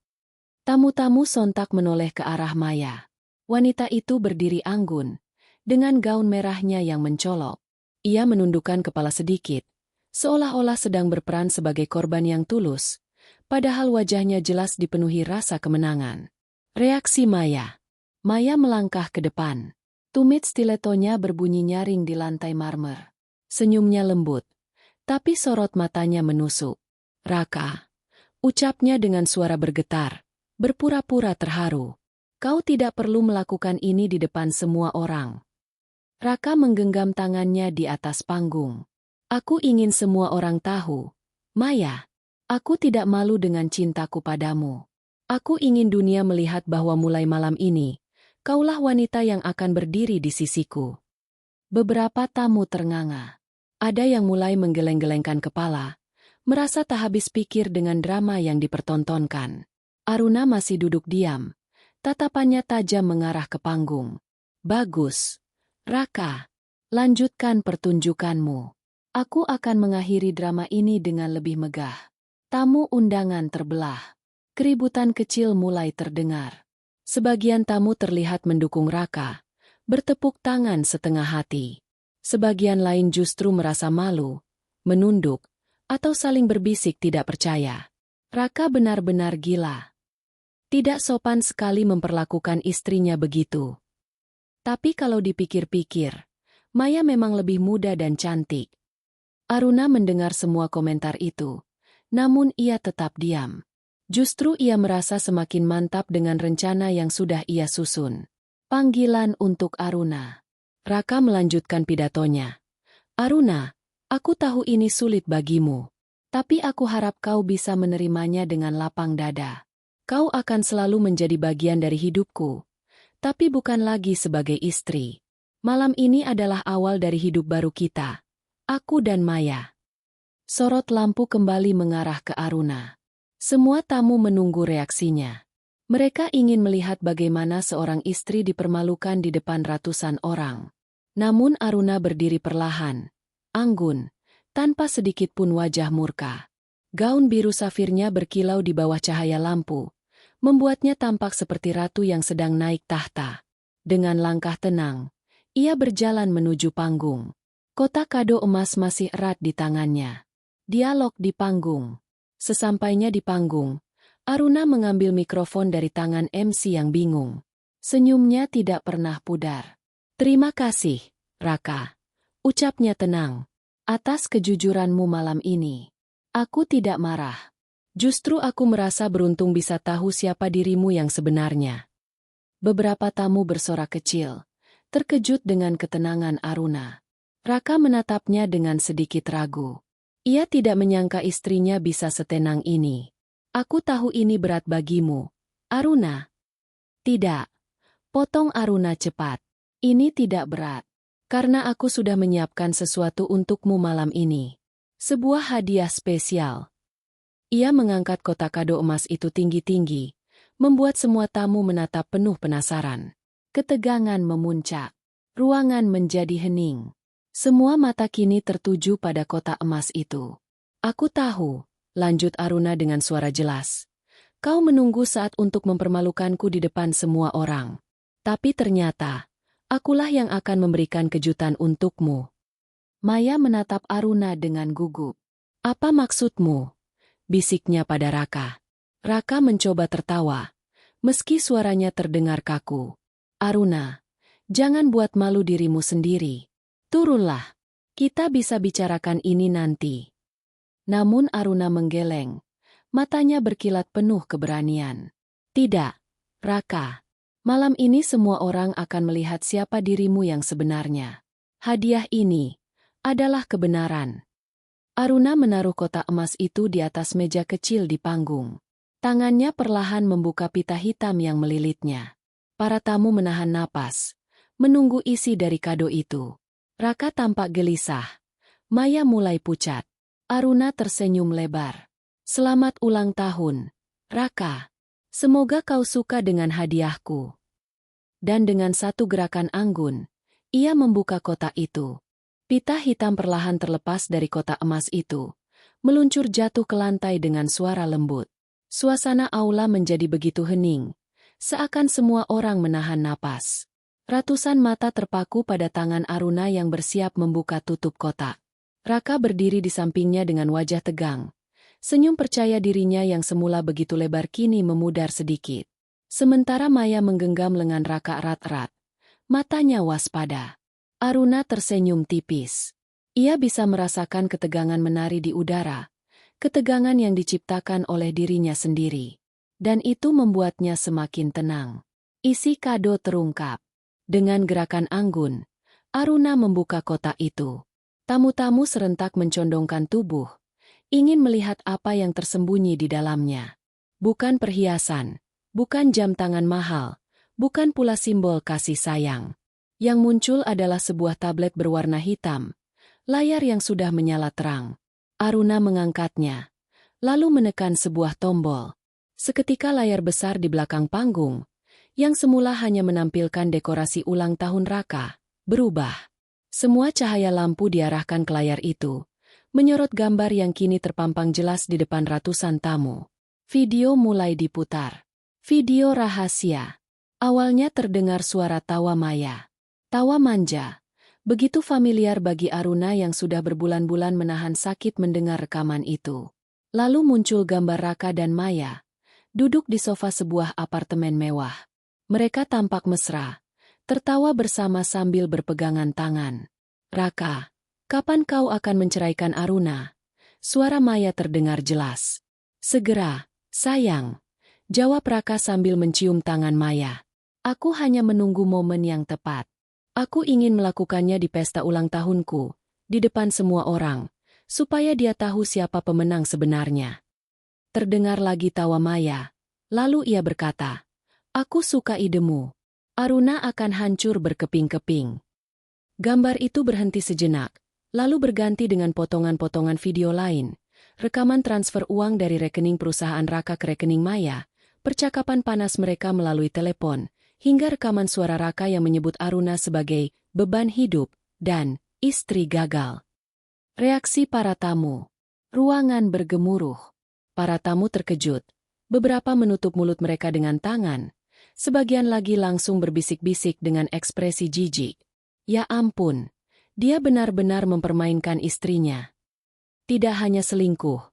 Speaker 1: Tamu-tamu sontak menoleh ke arah Maya. Wanita itu berdiri anggun. Dengan gaun merahnya yang mencolok, ia menundukkan kepala sedikit, seolah-olah sedang berperan sebagai korban yang tulus, padahal wajahnya jelas dipenuhi rasa kemenangan. Reaksi Maya. Maya melangkah ke depan. Tumit stiletonya berbunyi nyaring di lantai marmer. Senyumnya lembut, tapi sorot matanya menusuk. Raka, ucapnya dengan suara bergetar, berpura-pura terharu. Kau tidak perlu melakukan ini di depan semua orang. Raka menggenggam tangannya di atas panggung. Aku ingin semua orang tahu. Maya, aku tidak malu dengan cintaku padamu. Aku ingin dunia melihat bahwa mulai malam ini, kaulah wanita yang akan berdiri di sisiku. Beberapa tamu ternganga. Ada yang mulai menggeleng-gelengkan kepala, merasa tak habis pikir dengan drama yang dipertontonkan. Aruna masih duduk diam. Tatapannya tajam mengarah ke panggung. Bagus. Raka, lanjutkan pertunjukanmu. Aku akan mengakhiri drama ini dengan lebih megah. Tamu undangan terbelah. Keributan kecil mulai terdengar. Sebagian tamu terlihat mendukung Raka, bertepuk tangan setengah hati. Sebagian lain justru merasa malu, menunduk, atau saling berbisik tidak percaya. Raka benar-benar gila. Tidak sopan sekali memperlakukan istrinya begitu. Tapi kalau dipikir-pikir, Maya memang lebih muda dan cantik. Aruna mendengar semua komentar itu, namun ia tetap diam. Justru ia merasa semakin mantap dengan rencana yang sudah ia susun. Panggilan untuk Aruna. Raka melanjutkan pidatonya. Aruna, aku tahu ini sulit bagimu. Tapi aku harap kau bisa menerimanya dengan lapang dada. Kau akan selalu menjadi bagian dari hidupku. Tapi bukan lagi sebagai istri. Malam ini adalah awal dari hidup baru kita. Aku dan Maya. Sorot lampu kembali mengarah ke Aruna. Semua tamu menunggu reaksinya. Mereka ingin melihat bagaimana seorang istri dipermalukan di depan ratusan orang. Namun Aruna berdiri perlahan, anggun, tanpa sedikit pun wajah murka. Gaun biru safirnya berkilau di bawah cahaya lampu, membuatnya tampak seperti ratu yang sedang naik tahta. Dengan langkah tenang, ia berjalan menuju panggung. Kotak kado emas masih erat di tangannya. Dialog di panggung. Sesampainya di panggung, Aruna mengambil mikrofon dari tangan MC yang bingung. Senyumnya tidak pernah pudar. Terima kasih, Raka. ucapnya tenang. Atas kejujuranmu malam ini. Aku tidak marah. Justru aku merasa beruntung bisa tahu siapa dirimu yang sebenarnya. Beberapa tamu bersorak kecil, terkejut dengan ketenangan Aruna. Raka menatapnya dengan sedikit ragu. Ia tidak menyangka istrinya bisa setenang ini. Aku tahu ini berat bagimu, Aruna. Tidak. Potong Aruna cepat. Ini tidak berat. Karena aku sudah menyiapkan sesuatu untukmu malam ini. Sebuah hadiah spesial. Ia mengangkat kotak kado emas itu tinggi-tinggi, membuat semua tamu menatap penuh penasaran. Ketegangan memuncak. Ruangan menjadi hening. Semua mata kini tertuju pada kotak emas itu. Aku tahu, lanjut Aruna dengan suara jelas. Kau menunggu saat untuk mempermalukanku di depan semua orang. Tapi ternyata, akulah yang akan memberikan kejutan untukmu. Maya menatap Aruna dengan gugup. Apa maksudmu? Bisiknya pada Raka. Raka mencoba tertawa, meski suaranya terdengar kaku. Aruna, jangan buat malu dirimu sendiri. Turunlah. Kita bisa bicarakan ini nanti. Namun Aruna menggeleng. Matanya berkilat penuh keberanian. Tidak, Raka. Malam ini semua orang akan melihat siapa dirimu yang sebenarnya. Hadiah ini adalah kebenaran. Aruna menaruh kotak emas itu di atas meja kecil di panggung. Tangannya perlahan membuka pita hitam yang melilitnya. Para tamu menahan napas, menunggu isi dari kado itu. Raka tampak gelisah. Maya mulai pucat. Aruna tersenyum lebar. Selamat ulang tahun, Raka. Semoga kau suka dengan hadiahku. Dan dengan satu gerakan anggun, ia membuka kotak itu. Pita hitam perlahan terlepas dari kotak emas itu, meluncur jatuh ke lantai dengan suara lembut. Suasana aula menjadi begitu hening, seakan semua orang menahan napas. Ratusan mata terpaku pada tangan Aruna yang bersiap membuka tutup kotak. Raka berdiri di sampingnya dengan wajah tegang. Senyum percaya dirinya yang semula begitu lebar kini memudar sedikit. Sementara Maya menggenggam lengan Raka erat-erat. Matanya waspada. Aruna tersenyum tipis. Ia bisa merasakan ketegangan menari di udara. Ketegangan yang diciptakan oleh dirinya sendiri. Dan itu membuatnya semakin tenang. Isi kado terungkap. Dengan gerakan anggun, Aruna membuka kotak itu. Tamu-tamu serentak mencondongkan tubuh. Ingin melihat apa yang tersembunyi di dalamnya. Bukan perhiasan, bukan jam tangan mahal, bukan pula simbol kasih sayang. Yang muncul adalah sebuah tablet berwarna hitam, layar yang sudah menyala terang. Aruna mengangkatnya, lalu menekan sebuah tombol. Seketika layar besar di belakang panggung, yang semula hanya menampilkan dekorasi ulang tahun Raka, berubah. Semua cahaya lampu diarahkan ke layar itu, menyorot gambar yang kini terpampang jelas di depan ratusan tamu. Video mulai diputar. Video rahasia. Awalnya terdengar suara tawa Maya. Tawa manja. Begitu familiar bagi Aruna yang sudah berbulan-bulan menahan sakit mendengar rekaman itu. Lalu muncul gambar Raka dan Maya, duduk di sofa sebuah apartemen mewah. Mereka tampak mesra, tertawa bersama sambil berpegangan tangan. Raka, kapan kau akan menceraikan Aruna? Suara Maya terdengar jelas. Segera, sayang. Jawab Raka sambil mencium tangan Maya. Aku hanya menunggu momen yang tepat. Aku ingin melakukannya di pesta ulang tahunku, di depan semua orang, supaya dia tahu siapa pemenang sebenarnya. Terdengar lagi tawa Maya. Lalu ia berkata, aku suka idemu. Aruna akan hancur berkeping-keping. Gambar itu berhenti sejenak. Lalu berganti dengan potongan-potongan video lain, rekaman transfer uang dari rekening perusahaan Raka ke rekening Maya, percakapan panas mereka melalui telepon, hingga rekaman suara Raka yang menyebut Aruna sebagai beban hidup dan istri gagal. Reaksi para tamu. Ruangan bergemuruh. Para tamu terkejut. Beberapa menutup mulut mereka dengan tangan. Sebagian lagi langsung berbisik-bisik dengan ekspresi jijik. Ya ampun. Dia benar-benar mempermainkan istrinya. Tidak hanya selingkuh,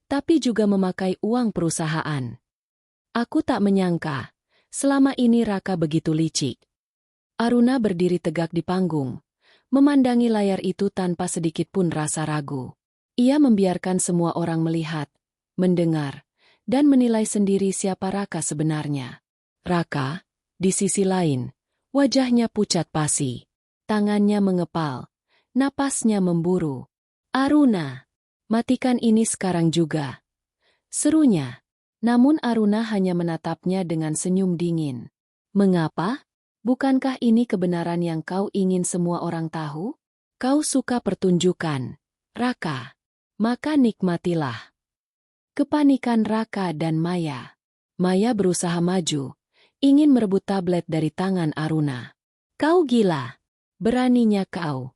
Speaker 1: tapi juga memakai uang perusahaan. Aku tak menyangka, selama ini Raka begitu licik. Aruna berdiri tegak di panggung, memandangi layar itu tanpa sedikit pun rasa ragu. Ia membiarkan semua orang melihat, mendengar, dan menilai sendiri siapa Raka sebenarnya. Raka, di sisi lain, wajahnya pucat pasi. Tangannya mengepal, napasnya memburu. "Aruna, matikan ini sekarang juga," serunya. Namun Aruna hanya menatapnya dengan senyum dingin. "Mengapa? Bukankah ini kebenaran yang kau ingin semua orang tahu? Kau suka pertunjukan, Raka. Maka nikmatilah." Kepanikan Raka dan Maya. Maya berusaha maju, ingin merebut tablet dari tangan Aruna. "Kau gila. Beraninya kau."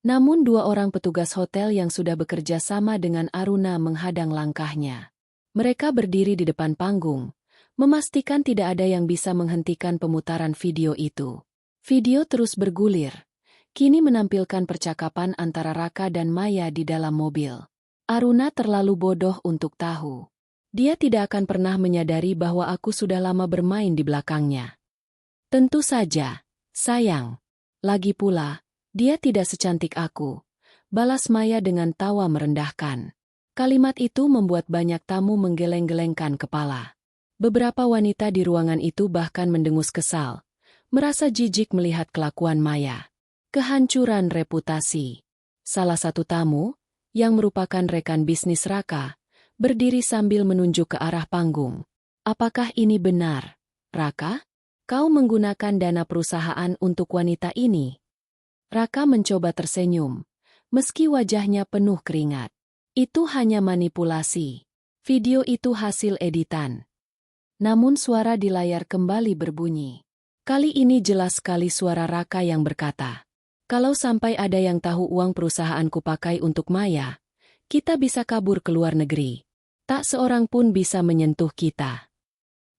Speaker 1: Namun dua orang petugas hotel yang sudah bekerja sama dengan Aruna menghadang langkahnya. Mereka berdiri di depan panggung, memastikan tidak ada yang bisa menghentikan pemutaran video itu. Video terus bergulir, kini menampilkan percakapan antara Raka dan Maya di dalam mobil. Aruna terlalu bodoh untuk tahu. Dia tidak akan pernah menyadari bahwa aku sudah lama bermain di belakangnya. "Tentu saja, sayang. Lagi pula, dia tidak secantik aku," balas Maya dengan tawa merendahkan. Kalimat itu membuat banyak tamu menggeleng-gelengkan kepala. Beberapa wanita di ruangan itu bahkan mendengus kesal, merasa jijik melihat kelakuan Maya. Kehancuran reputasi. Salah satu tamu, yang merupakan rekan bisnis Raka, berdiri sambil menunjuk ke arah panggung. "Apakah ini benar, Raka? Kau menggunakan dana perusahaan untuk wanita ini?" Raka mencoba tersenyum, meski wajahnya penuh keringat. "Itu hanya manipulasi. Video itu hasil editan." Namun suara di layar kembali berbunyi. Kali ini jelas sekali suara Raka yang berkata, "Kalau sampai ada yang tahu uang perusahaanku pakai untuk Maya, kita bisa kabur ke luar negeri. Tak seorang pun bisa menyentuh kita."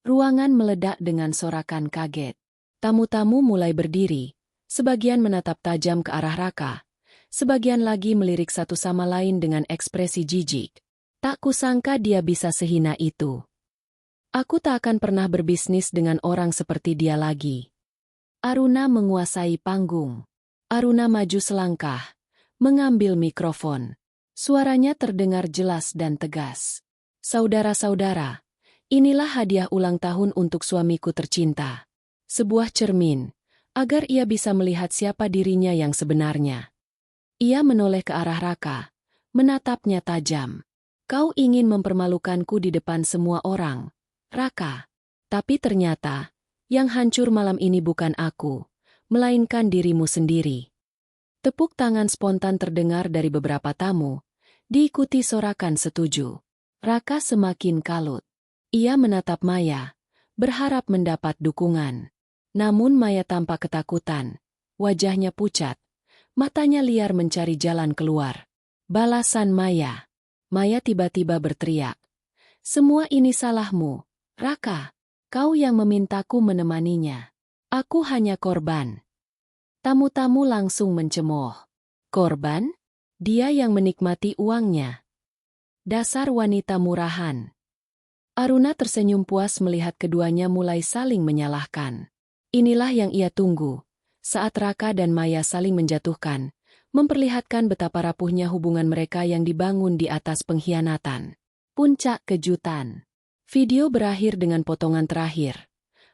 Speaker 1: Ruangan meledak dengan sorakan kaget. Tamu-tamu mulai berdiri, sebagian menatap tajam ke arah Raka, sebagian lagi melirik satu sama lain dengan ekspresi jijik. "Tak kusangka dia bisa sehina itu. Aku tak akan pernah berbisnis dengan orang seperti dia lagi." Aruna menguasai panggung. Aruna maju selangkah, mengambil mikrofon. Suaranya terdengar jelas dan tegas. "Saudara-saudara, inilah hadiah ulang tahun untuk suamiku tercinta. Sebuah cermin, agar ia bisa melihat siapa dirinya yang sebenarnya." Ia menoleh ke arah Raka, menatapnya tajam. "Kau ingin mempermalukanku di depan semua orang, Raka. Tapi ternyata, yang hancur malam ini bukan aku, melainkan dirimu sendiri." Tepuk tangan spontan terdengar dari beberapa tamu, diikuti sorakan setuju. Raka semakin kalut. Ia menatap Maya, berharap mendapat dukungan. Namun Maya tampak ketakutan, wajahnya pucat, matanya liar mencari jalan keluar. Balasan Maya. Maya tiba-tiba berteriak, "Semua ini salahmu, Raka. Kau yang memintaku menemaninya. Aku hanya korban." Tamu-tamu langsung mencemooh. "Korban? Dia yang menikmati uangnya. Dasar wanita murahan." Aruna tersenyum puas melihat keduanya mulai saling menyalahkan. Inilah yang ia tunggu, saat Raka dan Maya saling menjatuhkan, memperlihatkan betapa rapuhnya hubungan mereka yang dibangun di atas pengkhianatan. Puncak kejutan. Video berakhir dengan potongan terakhir.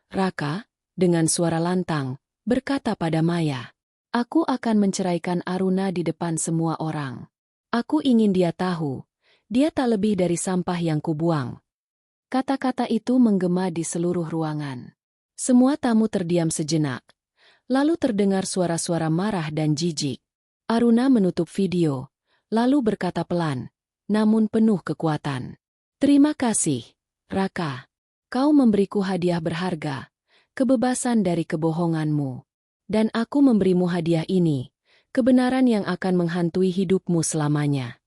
Speaker 1: Raka, dengan suara lantang, berkata pada Maya, "Aku akan menceraikan Aruna di depan semua orang. Aku ingin dia tahu, dia tak lebih dari sampah yang kubuang." Kata-kata itu menggema di seluruh ruangan. Semua tamu terdiam sejenak. Lalu terdengar suara-suara marah dan jijik. Aruna menutup video, lalu berkata pelan, namun penuh kekuatan, "Terima kasih, Raka. Kau memberiku hadiah berharga, kebebasan dari kebohonganmu. Dan aku memberimu hadiah ini, kebenaran yang akan menghantui hidupmu selamanya."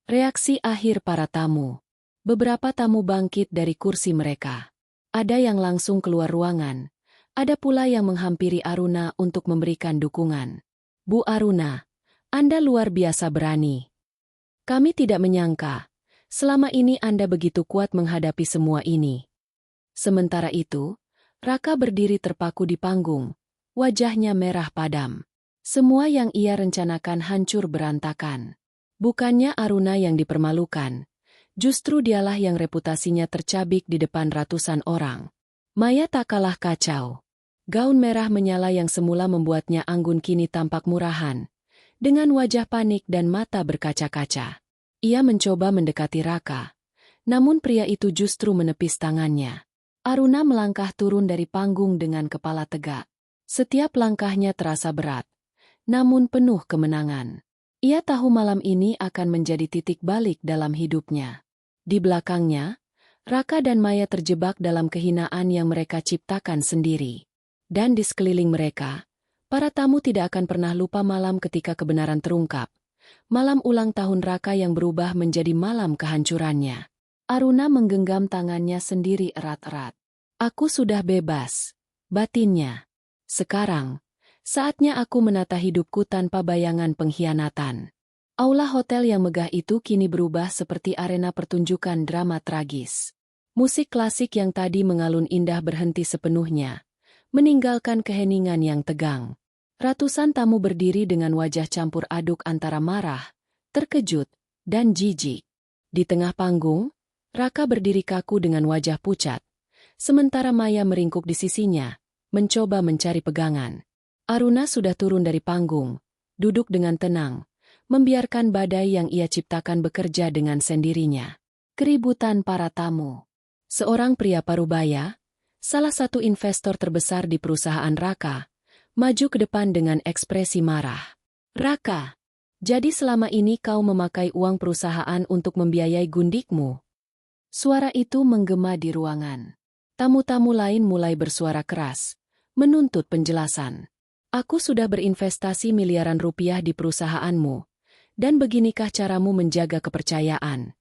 Speaker 1: Reaksi akhir para tamu. Beberapa tamu bangkit dari kursi mereka. Ada yang langsung keluar ruangan. Ada pula yang menghampiri Aruna untuk memberikan dukungan. "Bu Aruna, Anda luar biasa berani. Kami tidak menyangka, selama ini Anda begitu kuat menghadapi semua ini." Sementara itu, Raka berdiri terpaku di panggung, wajahnya merah padam. Semua yang ia rencanakan hancur berantakan. Bukannya Aruna yang dipermalukan, justru dialah yang reputasinya tercabik di depan ratusan orang. Maya tak kalah kacau. Gaun merah menyala yang semula membuatnya anggun kini tampak murahan, dengan wajah panik dan mata berkaca-kaca. Ia mencoba mendekati Raka, namun pria itu justru menepis tangannya. Aruna melangkah turun dari panggung dengan kepala tegak. Setiap langkahnya terasa berat, namun penuh kemenangan. Ia tahu malam ini akan menjadi titik balik dalam hidupnya. Di belakangnya, Raka dan Maya terjebak dalam kehinaan yang mereka ciptakan sendiri. Dan di sekeliling mereka, para tamu tidak akan pernah lupa malam ketika kebenaran terungkap. Malam ulang tahun Raka yang berubah menjadi malam kehancurannya. Aruna menggenggam tangannya sendiri erat-erat. Aku sudah bebas, batinnya. Sekarang, saatnya aku menata hidupku tanpa bayangan pengkhianatan. Aula hotel yang megah itu kini berubah seperti arena pertunjukan drama tragis. Musik klasik yang tadi mengalun indah berhenti sepenuhnya, meninggalkan keheningan yang tegang. Ratusan tamu berdiri dengan wajah campur aduk antara marah, terkejut, dan jijik. Di tengah panggung, Raka berdiri kaku dengan wajah pucat, sementara Maya meringkuk di sisinya, mencoba mencari pegangan. Aruna sudah turun dari panggung, duduk dengan tenang, membiarkan badai yang ia ciptakan bekerja dengan sendirinya. Keributan para tamu. Seorang pria parubaya, salah satu investor terbesar di perusahaan Raka, maju ke depan dengan ekspresi marah. Raka, jadi selama ini kau memakai uang perusahaan untuk membiayai gundikmu? Suara itu menggema di ruangan. Tamu-tamu lain mulai bersuara keras, menuntut penjelasan. Aku sudah berinvestasi miliaran rupiah di perusahaanmu, dan beginikah caramu menjaga kepercayaan?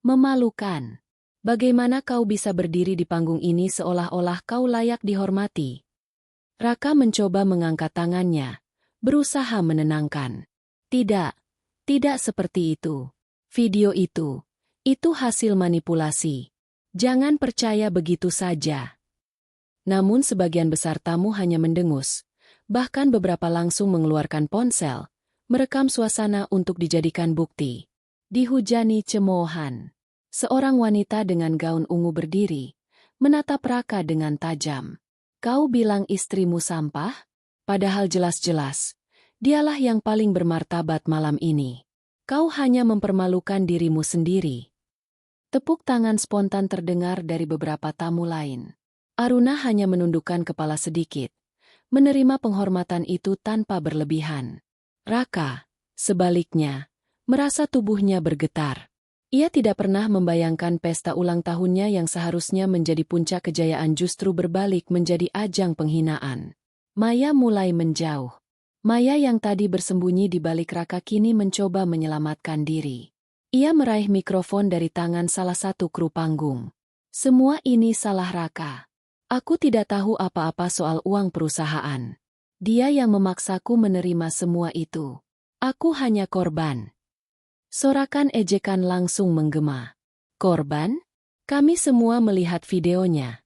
Speaker 1: Memalukan. Bagaimana kau bisa berdiri di panggung ini seolah-olah kau layak dihormati? Raka mencoba mengangkat tangannya, berusaha menenangkan. Tidak, tidak seperti itu. Video itu hasil manipulasi. Jangan percaya begitu saja. Namun sebagian besar tamu hanya mendengus, bahkan beberapa langsung mengeluarkan ponsel, merekam suasana untuk dijadikan bukti. Dihujani cemoohan. Seorang wanita dengan gaun ungu berdiri, menatap Raka dengan tajam. Kau bilang istrimu sampah? Padahal jelas-jelas, dialah yang paling bermartabat malam ini. Kau hanya mempermalukan dirimu sendiri. Tepuk tangan spontan terdengar dari beberapa tamu lain. Aruna hanya menundukkan kepala sedikit, menerima penghormatan itu tanpa berlebihan. Raka, sebaliknya, merasa tubuhnya bergetar. Ia tidak pernah membayangkan pesta ulang tahunnya yang seharusnya menjadi puncak kejayaan justru berbalik menjadi ajang penghinaan. Maya mulai menjauh. Maya yang tadi bersembunyi di balik Raka kini mencoba menyelamatkan diri. Ia meraih mikrofon dari tangan salah satu kru panggung. Semua ini salah Raka. Aku tidak tahu apa-apa soal uang perusahaan. Dia yang memaksaku menerima semua itu. Aku hanya korban. Sorakan ejekan langsung menggema. Korban? Kami semua melihat videonya.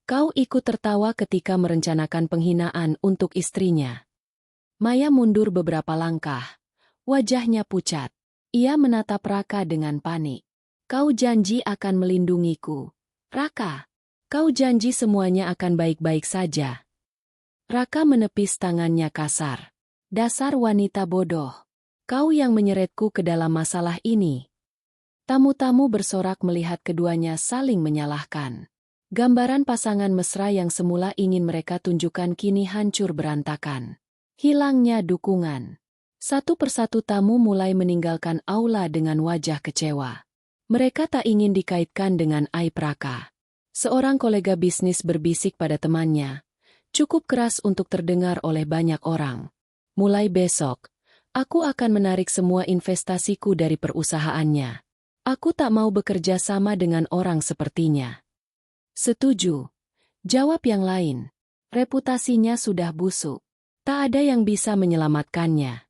Speaker 1: Kau ikut tertawa ketika merencanakan penghinaan untuk istrinya. Maya mundur beberapa langkah. Wajahnya pucat. Ia menatap Raka dengan panik. Kau janji akan melindungiku. Raka, kau janji semuanya akan baik-baik saja. Raka menepis tangannya kasar. Dasar wanita bodoh. Kau yang menyeretku ke dalam masalah ini. Tamu-tamu bersorak melihat keduanya saling menyalahkan. Gambaran pasangan mesra yang semula ingin mereka tunjukkan kini hancur berantakan. Hilangnya dukungan. Satu persatu tamu mulai meninggalkan aula dengan wajah kecewa. Mereka tak ingin dikaitkan dengan aib Raka. Seorang kolega bisnis berbisik pada temannya, cukup keras untuk terdengar oleh banyak orang. Mulai besok, aku akan menarik semua investasiku dari perusahaannya. Aku tak mau bekerja sama dengan orang sepertinya. Setuju. Jawab yang lain. Reputasinya sudah busuk. Tak ada yang bisa menyelamatkannya.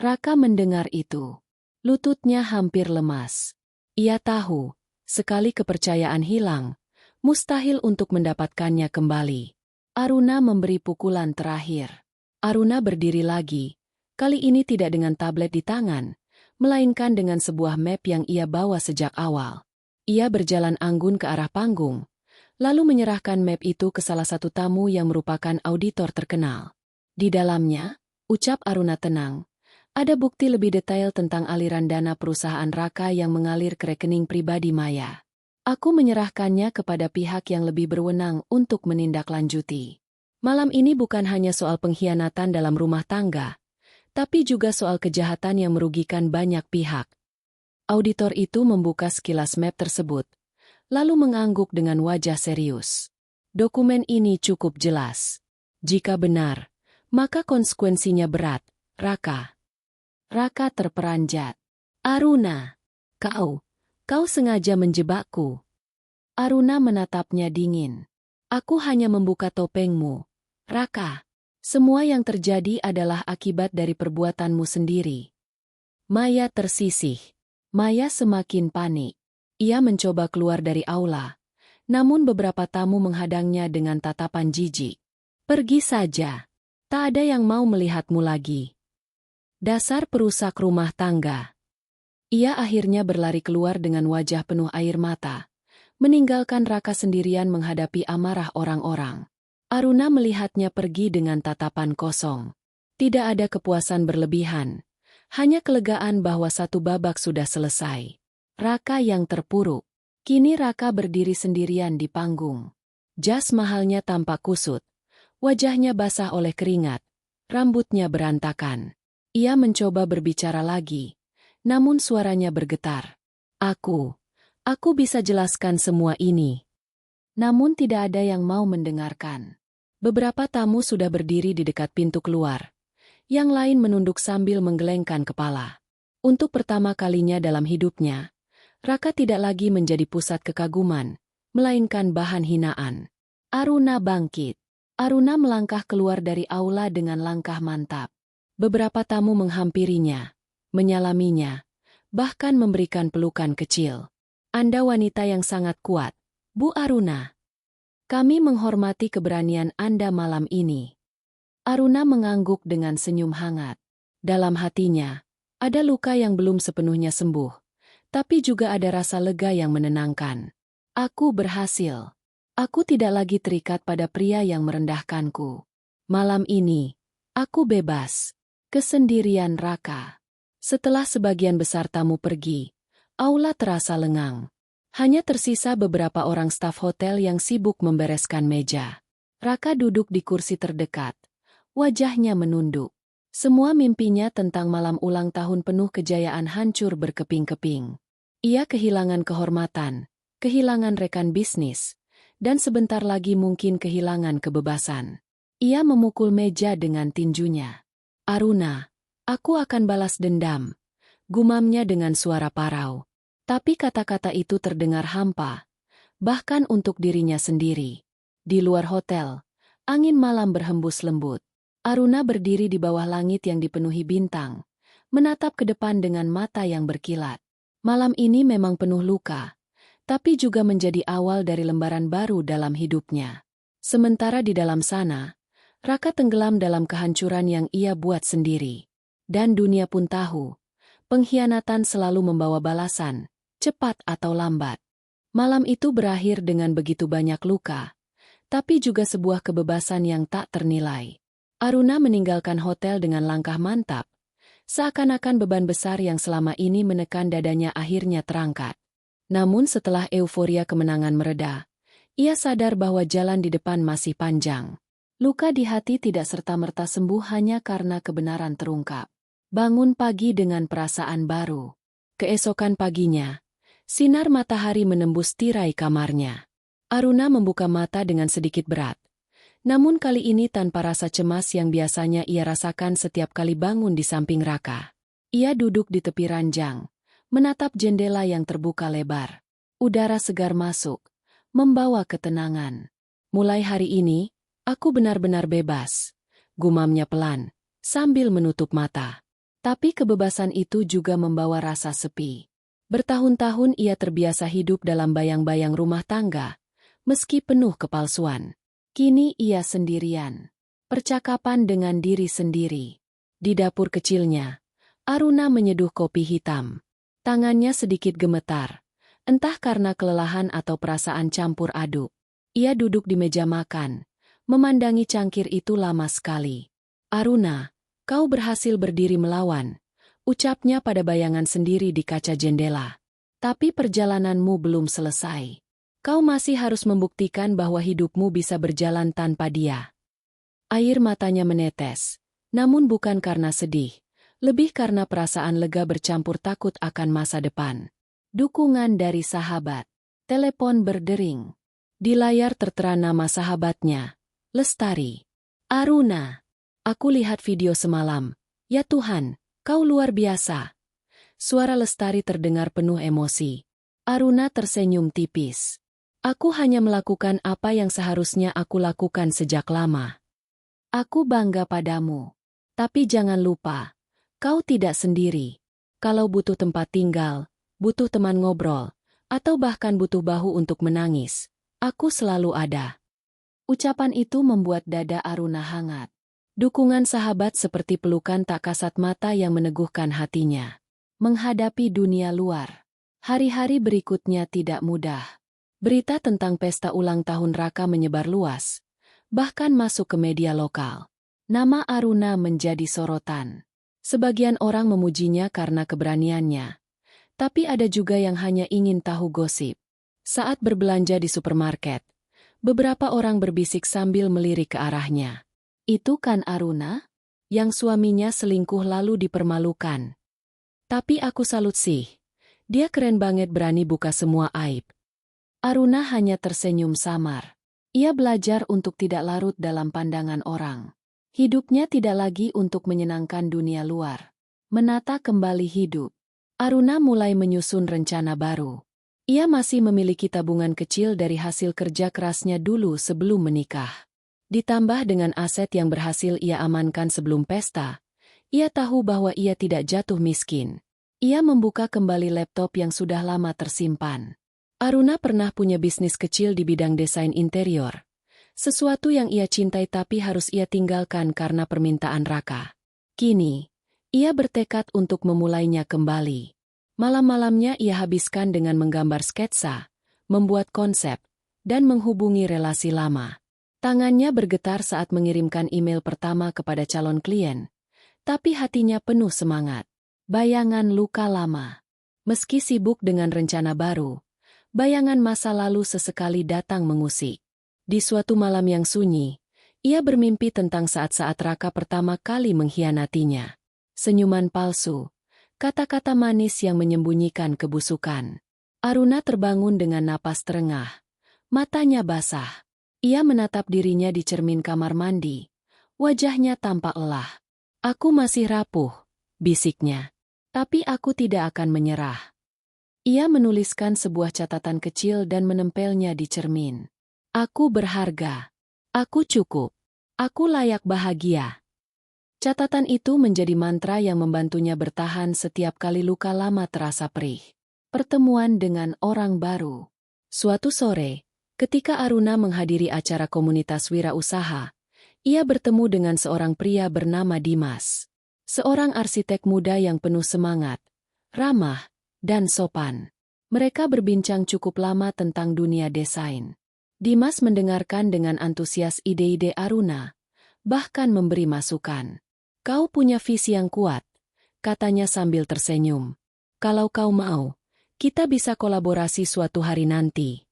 Speaker 1: Raka mendengar itu. Lututnya hampir lemas. Ia tahu, sekali kepercayaan hilang, mustahil untuk mendapatkannya kembali. Aruna memberi pukulan terakhir. Aruna berdiri lagi, kali ini tidak dengan tablet di tangan, melainkan dengan sebuah map yang ia bawa sejak awal. Ia berjalan anggun ke arah panggung, lalu menyerahkan map itu ke salah satu tamu yang merupakan auditor terkenal. Di dalamnya, ucap Aruna tenang, ada bukti lebih detail tentang aliran dana perusahaan Raka yang mengalir ke rekening pribadi Maya. Aku menyerahkannya kepada pihak yang lebih berwenang untuk menindaklanjuti. Malam ini bukan hanya soal pengkhianatan dalam rumah tangga, tapi juga soal kejahatan yang merugikan banyak pihak. Auditor itu membuka sekilas map tersebut, lalu mengangguk dengan wajah serius. Dokumen ini cukup jelas. Jika benar, maka konsekuensinya berat, Raka. Raka terperanjat. Aruna, kau sengaja menjebakku. Aruna menatapnya dingin. Aku hanya membuka topengmu, Raka. Semua yang terjadi adalah akibat dari perbuatanmu sendiri. Maya tersisih. Maya semakin panik. Ia mencoba keluar dari aula, namun beberapa tamu menghadangnya dengan tatapan jijik. Pergi saja. Tak ada yang mau melihatmu lagi. Dasar perusak rumah tangga. Ia akhirnya berlari keluar dengan wajah penuh air mata, meninggalkan Raka sendirian menghadapi amarah orang-orang. Aruna melihatnya pergi dengan tatapan kosong. Tidak ada kepuasan berlebihan, hanya kelegaan bahwa satu babak sudah selesai. Raka yang terpuruk. Kini Raka berdiri sendirian di panggung. Jas mahalnya tampak kusut, wajahnya basah oleh keringat, rambutnya berantakan. Ia mencoba berbicara lagi, namun suaranya bergetar. Aku bisa jelaskan semua ini. Namun tidak ada yang mau mendengarkan. Beberapa tamu sudah berdiri di dekat pintu keluar. Yang lain menunduk sambil menggelengkan kepala. Untuk pertama kalinya dalam hidupnya, Raka tidak lagi menjadi pusat kekaguman, melainkan bahan hinaan. Aruna bangkit. Aruna melangkah keluar dari aula dengan langkah mantap. Beberapa tamu menghampirinya, menyalaminya, bahkan memberikan pelukan kecil. Anda wanita yang sangat kuat, Bu Aruna. Kami menghormati keberanian Anda malam ini. Aruna mengangguk dengan senyum hangat. Dalam hatinya, ada luka yang belum sepenuhnya sembuh, tapi juga ada rasa lega yang menenangkan. Aku berhasil. Aku tidak lagi terikat pada pria yang merendahkanku. Malam ini, aku bebas. Kesendirian Raka. Setelah sebagian besar tamu pergi, aula terasa lengang. Hanya tersisa beberapa orang staf hotel yang sibuk membereskan meja. Raka duduk di kursi terdekat. Wajahnya menunduk. Semua mimpinya tentang malam ulang tahun penuh kejayaan hancur berkeping-keping. Ia kehilangan kehormatan, kehilangan rekan bisnis, dan sebentar lagi mungkin kehilangan kebebasan. Ia memukul meja dengan tinjunya. Aruna, aku akan balas dendam, gumamnya dengan suara parau. Tapi kata-kata itu terdengar hampa, bahkan untuk dirinya sendiri. Di luar hotel, angin malam berhembus lembut. Aruna berdiri di bawah langit yang dipenuhi bintang, menatap ke depan dengan mata yang berkilat. Malam ini memang penuh luka, tapi juga menjadi awal dari lembaran baru dalam hidupnya. Sementara di dalam sana, Raka tenggelam dalam kehancuran yang ia buat sendiri. Dan dunia pun tahu, pengkhianatan selalu membawa balasan, cepat atau lambat. Malam itu berakhir dengan begitu banyak luka, tapi juga sebuah kebebasan yang tak ternilai. Aruna meninggalkan hotel dengan langkah mantap, seakan-akan beban besar yang selama ini menekan dadanya akhirnya terangkat. Namun setelah euforia kemenangan mereda, ia sadar bahwa jalan di depan masih panjang. Luka di hati tidak serta-merta sembuh hanya karena kebenaran terungkap. Bangun pagi dengan perasaan baru. Keesokan paginya, sinar matahari menembus tirai kamarnya. Aruna membuka mata dengan sedikit berat. Namun kali ini tanpa rasa cemas yang biasanya ia rasakan setiap kali bangun di samping Raka. Ia duduk di tepi ranjang, menatap jendela yang terbuka lebar. Udara segar masuk, membawa ketenangan. Mulai hari ini, aku benar-benar bebas, gumamnya pelan, sambil menutup mata. Tapi kebebasan itu juga membawa rasa sepi. Bertahun-tahun ia terbiasa hidup dalam bayang-bayang rumah tangga, meski penuh kepalsuan. Kini ia sendirian. Percakapan dengan diri sendiri. Di dapur kecilnya, Aruna menyeduh kopi hitam. Tangannya sedikit gemetar, entah karena kelelahan atau perasaan campur aduk. Ia duduk di meja makan, memandangi cangkir itu lama sekali. Aruna, kau berhasil berdiri melawan, ucapnya pada bayangan sendiri di kaca jendela. Tapi perjalananmu belum selesai. Kau masih harus membuktikan bahwa hidupmu bisa berjalan tanpa dia. Air matanya menetes, namun bukan karena sedih, lebih karena perasaan lega bercampur takut akan masa depan. Dukungan dari sahabat. Telepon berdering. Di layar tertera nama sahabatnya, Lestari. Aruna. Aku lihat video semalam. Ya Tuhan, kau luar biasa. Suara Lestari terdengar penuh emosi. Aruna tersenyum tipis. Aku hanya melakukan apa yang seharusnya aku lakukan sejak lama. Aku bangga padamu. Tapi jangan lupa, kau tidak sendiri. Kalau butuh tempat tinggal, butuh teman ngobrol, atau bahkan butuh bahu untuk menangis, aku selalu ada. Ucapan itu membuat dada Aruna hangat. Dukungan sahabat seperti pelukan tak kasat mata yang meneguhkan hatinya. Menghadapi dunia luar. Hari-hari berikutnya tidak mudah. Berita tentang pesta ulang tahun Raka menyebar luas, bahkan masuk ke media lokal. Nama Aruna menjadi sorotan. Sebagian orang memujinya karena keberaniannya. Tapi ada juga yang hanya ingin tahu gosip. Saat berbelanja di supermarket, beberapa orang berbisik sambil melirik ke arahnya. Itu kan Aruna? Yang suaminya selingkuh lalu dipermalukan. Tapi aku salut sih. Dia keren banget berani buka semua aib. Aruna hanya tersenyum samar. Ia belajar untuk tidak larut dalam pandangan orang. Hidupnya tidak lagi untuk menyenangkan dunia luar. Menata kembali hidup. Aruna mulai menyusun rencana baru. Ia masih memiliki tabungan kecil dari hasil kerja kerasnya dulu sebelum menikah. Ditambah dengan aset yang berhasil ia amankan sebelum pesta, ia tahu bahwa ia tidak jatuh miskin. Ia membuka kembali laptop yang sudah lama tersimpan. Aruna pernah punya bisnis kecil di bidang desain interior. Sesuatu yang ia cintai tapi harus ia tinggalkan karena permintaan Raka. Kini, ia bertekad untuk memulainya kembali. Malam-malamnya ia habiskan dengan menggambar sketsa, membuat konsep, dan menghubungi relasi lama. Tangannya bergetar saat mengirimkan email pertama kepada calon klien, tapi hatinya penuh semangat. Bayangan luka lama. Meski sibuk dengan rencana baru, bayangan masa lalu sesekali datang mengusik. Di suatu malam yang sunyi, ia bermimpi tentang saat-saat Raka pertama kali mengkhianatinya. Senyuman palsu, kata-kata manis yang menyembunyikan kebusukan. Aruna terbangun dengan napas terengah. Matanya basah. Ia menatap dirinya di cermin kamar mandi. Wajahnya tampak lelah. Aku masih rapuh, bisiknya. Tapi aku tidak akan menyerah. Ia menuliskan sebuah catatan kecil dan menempelnya di cermin. Aku berharga. Aku cukup. Aku layak bahagia. Catatan itu menjadi mantra yang membantunya bertahan setiap kali luka lama terasa perih. Pertemuan dengan orang baru. Suatu sore, ketika Aruna menghadiri acara komunitas wirausaha, ia bertemu dengan seorang pria bernama Dimas. Seorang arsitek muda yang penuh semangat, ramah, dan sopan. Mereka berbincang cukup lama tentang dunia desain. Dimas mendengarkan dengan antusias ide-ide Aruna, bahkan memberi masukan. Kau punya visi yang kuat, katanya sambil tersenyum. Kalau kau mau, kita bisa kolaborasi suatu hari nanti.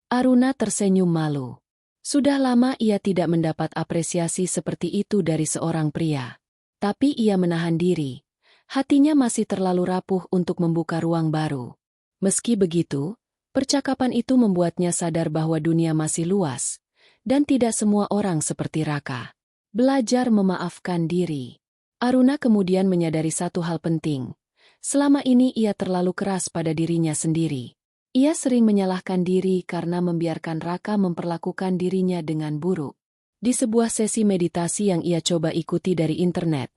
Speaker 1: Aruna tersenyum malu. Sudah lama ia tidak mendapat apresiasi seperti itu dari seorang pria. Tapi ia menahan diri. Hatinya masih terlalu rapuh untuk membuka ruang baru. Meski begitu, percakapan itu membuatnya sadar bahwa dunia masih luas, dan tidak semua orang seperti Raka. Belajar memaafkan diri. Aruna kemudian menyadari satu hal penting. Selama ini ia terlalu keras pada dirinya sendiri. Ia sering menyalahkan diri karena membiarkan Raka memperlakukan dirinya dengan buruk. Di sebuah sesi meditasi yang ia coba ikuti dari internet,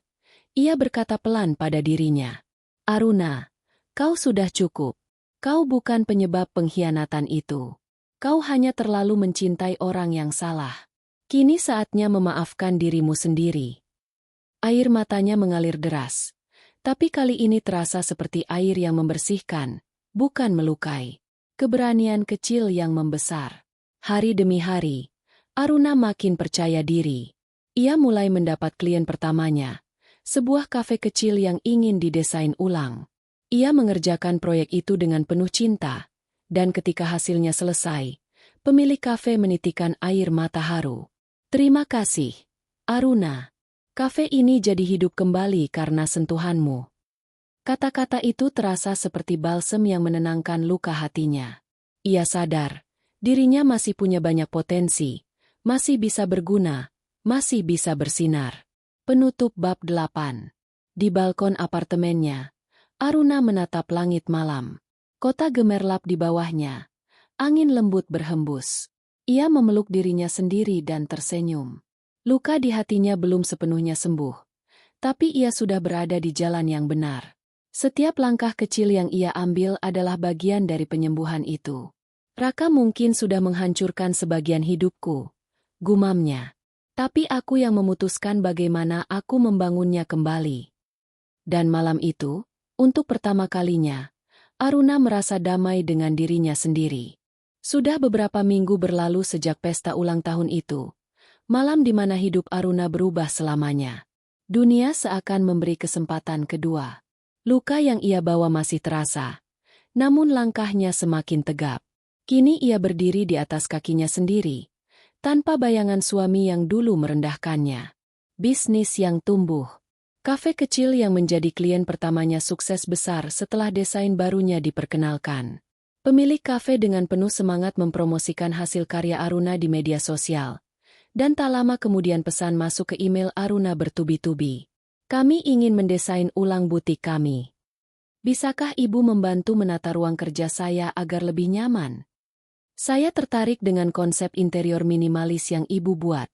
Speaker 1: ia berkata pelan pada dirinya, Aruna, kau sudah cukup. Kau bukan penyebab pengkhianatan itu. Kau hanya terlalu mencintai orang yang salah. Kini saatnya memaafkan dirimu sendiri. Air matanya mengalir deras. Tapi kali ini terasa seperti air yang membersihkan, bukan melukai. Keberanian kecil yang membesar. Hari demi hari, Aruna makin percaya diri. Ia mulai mendapat klien pertamanya, sebuah kafe kecil yang ingin didesain ulang. Ia mengerjakan proyek itu dengan penuh cinta, dan ketika hasilnya selesai, pemilik kafe menitikan air mata haru. Terima kasih, Aruna. Kafe ini jadi hidup kembali karena sentuhanmu. Kata-kata itu terasa seperti balsem yang menenangkan luka hatinya. Ia sadar, dirinya masih punya banyak potensi, masih bisa berguna, masih bisa bersinar. Penutup bab 8. Di balkon apartemennya, Aruna menatap langit malam. Kota gemerlap di bawahnya. Angin lembut berhembus. Ia memeluk dirinya sendiri dan tersenyum. Luka di hatinya belum sepenuhnya sembuh. Tapi ia sudah berada di jalan yang benar. Setiap langkah kecil yang ia ambil adalah bagian dari penyembuhan itu. Raka mungkin sudah menghancurkan sebagian hidupku, gumamnya. Tapi aku yang memutuskan bagaimana aku membangunnya kembali. Dan malam itu, untuk pertama kalinya, Aruna merasa damai dengan dirinya sendiri. Sudah beberapa minggu berlalu sejak pesta ulang tahun itu. Malam di mana hidup Aruna berubah selamanya. Dunia seakan memberi kesempatan kedua. Luka yang ia bawa masih terasa. Namun langkahnya semakin tegap. Kini ia berdiri di atas kakinya sendiri. Tanpa bayangan suami yang dulu merendahkannya. Bisnis yang tumbuh. Kafe kecil yang menjadi klien pertamanya sukses besar setelah desain barunya diperkenalkan. Pemilik kafe dengan penuh semangat mempromosikan hasil karya Aruna di media sosial. Dan tak lama kemudian pesan masuk ke email Aruna bertubi-tubi. Kami ingin mendesain ulang butik kami. Bisakah ibu membantu menata ruang kerja saya agar lebih nyaman? Saya tertarik dengan konsep interior minimalis yang ibu buat.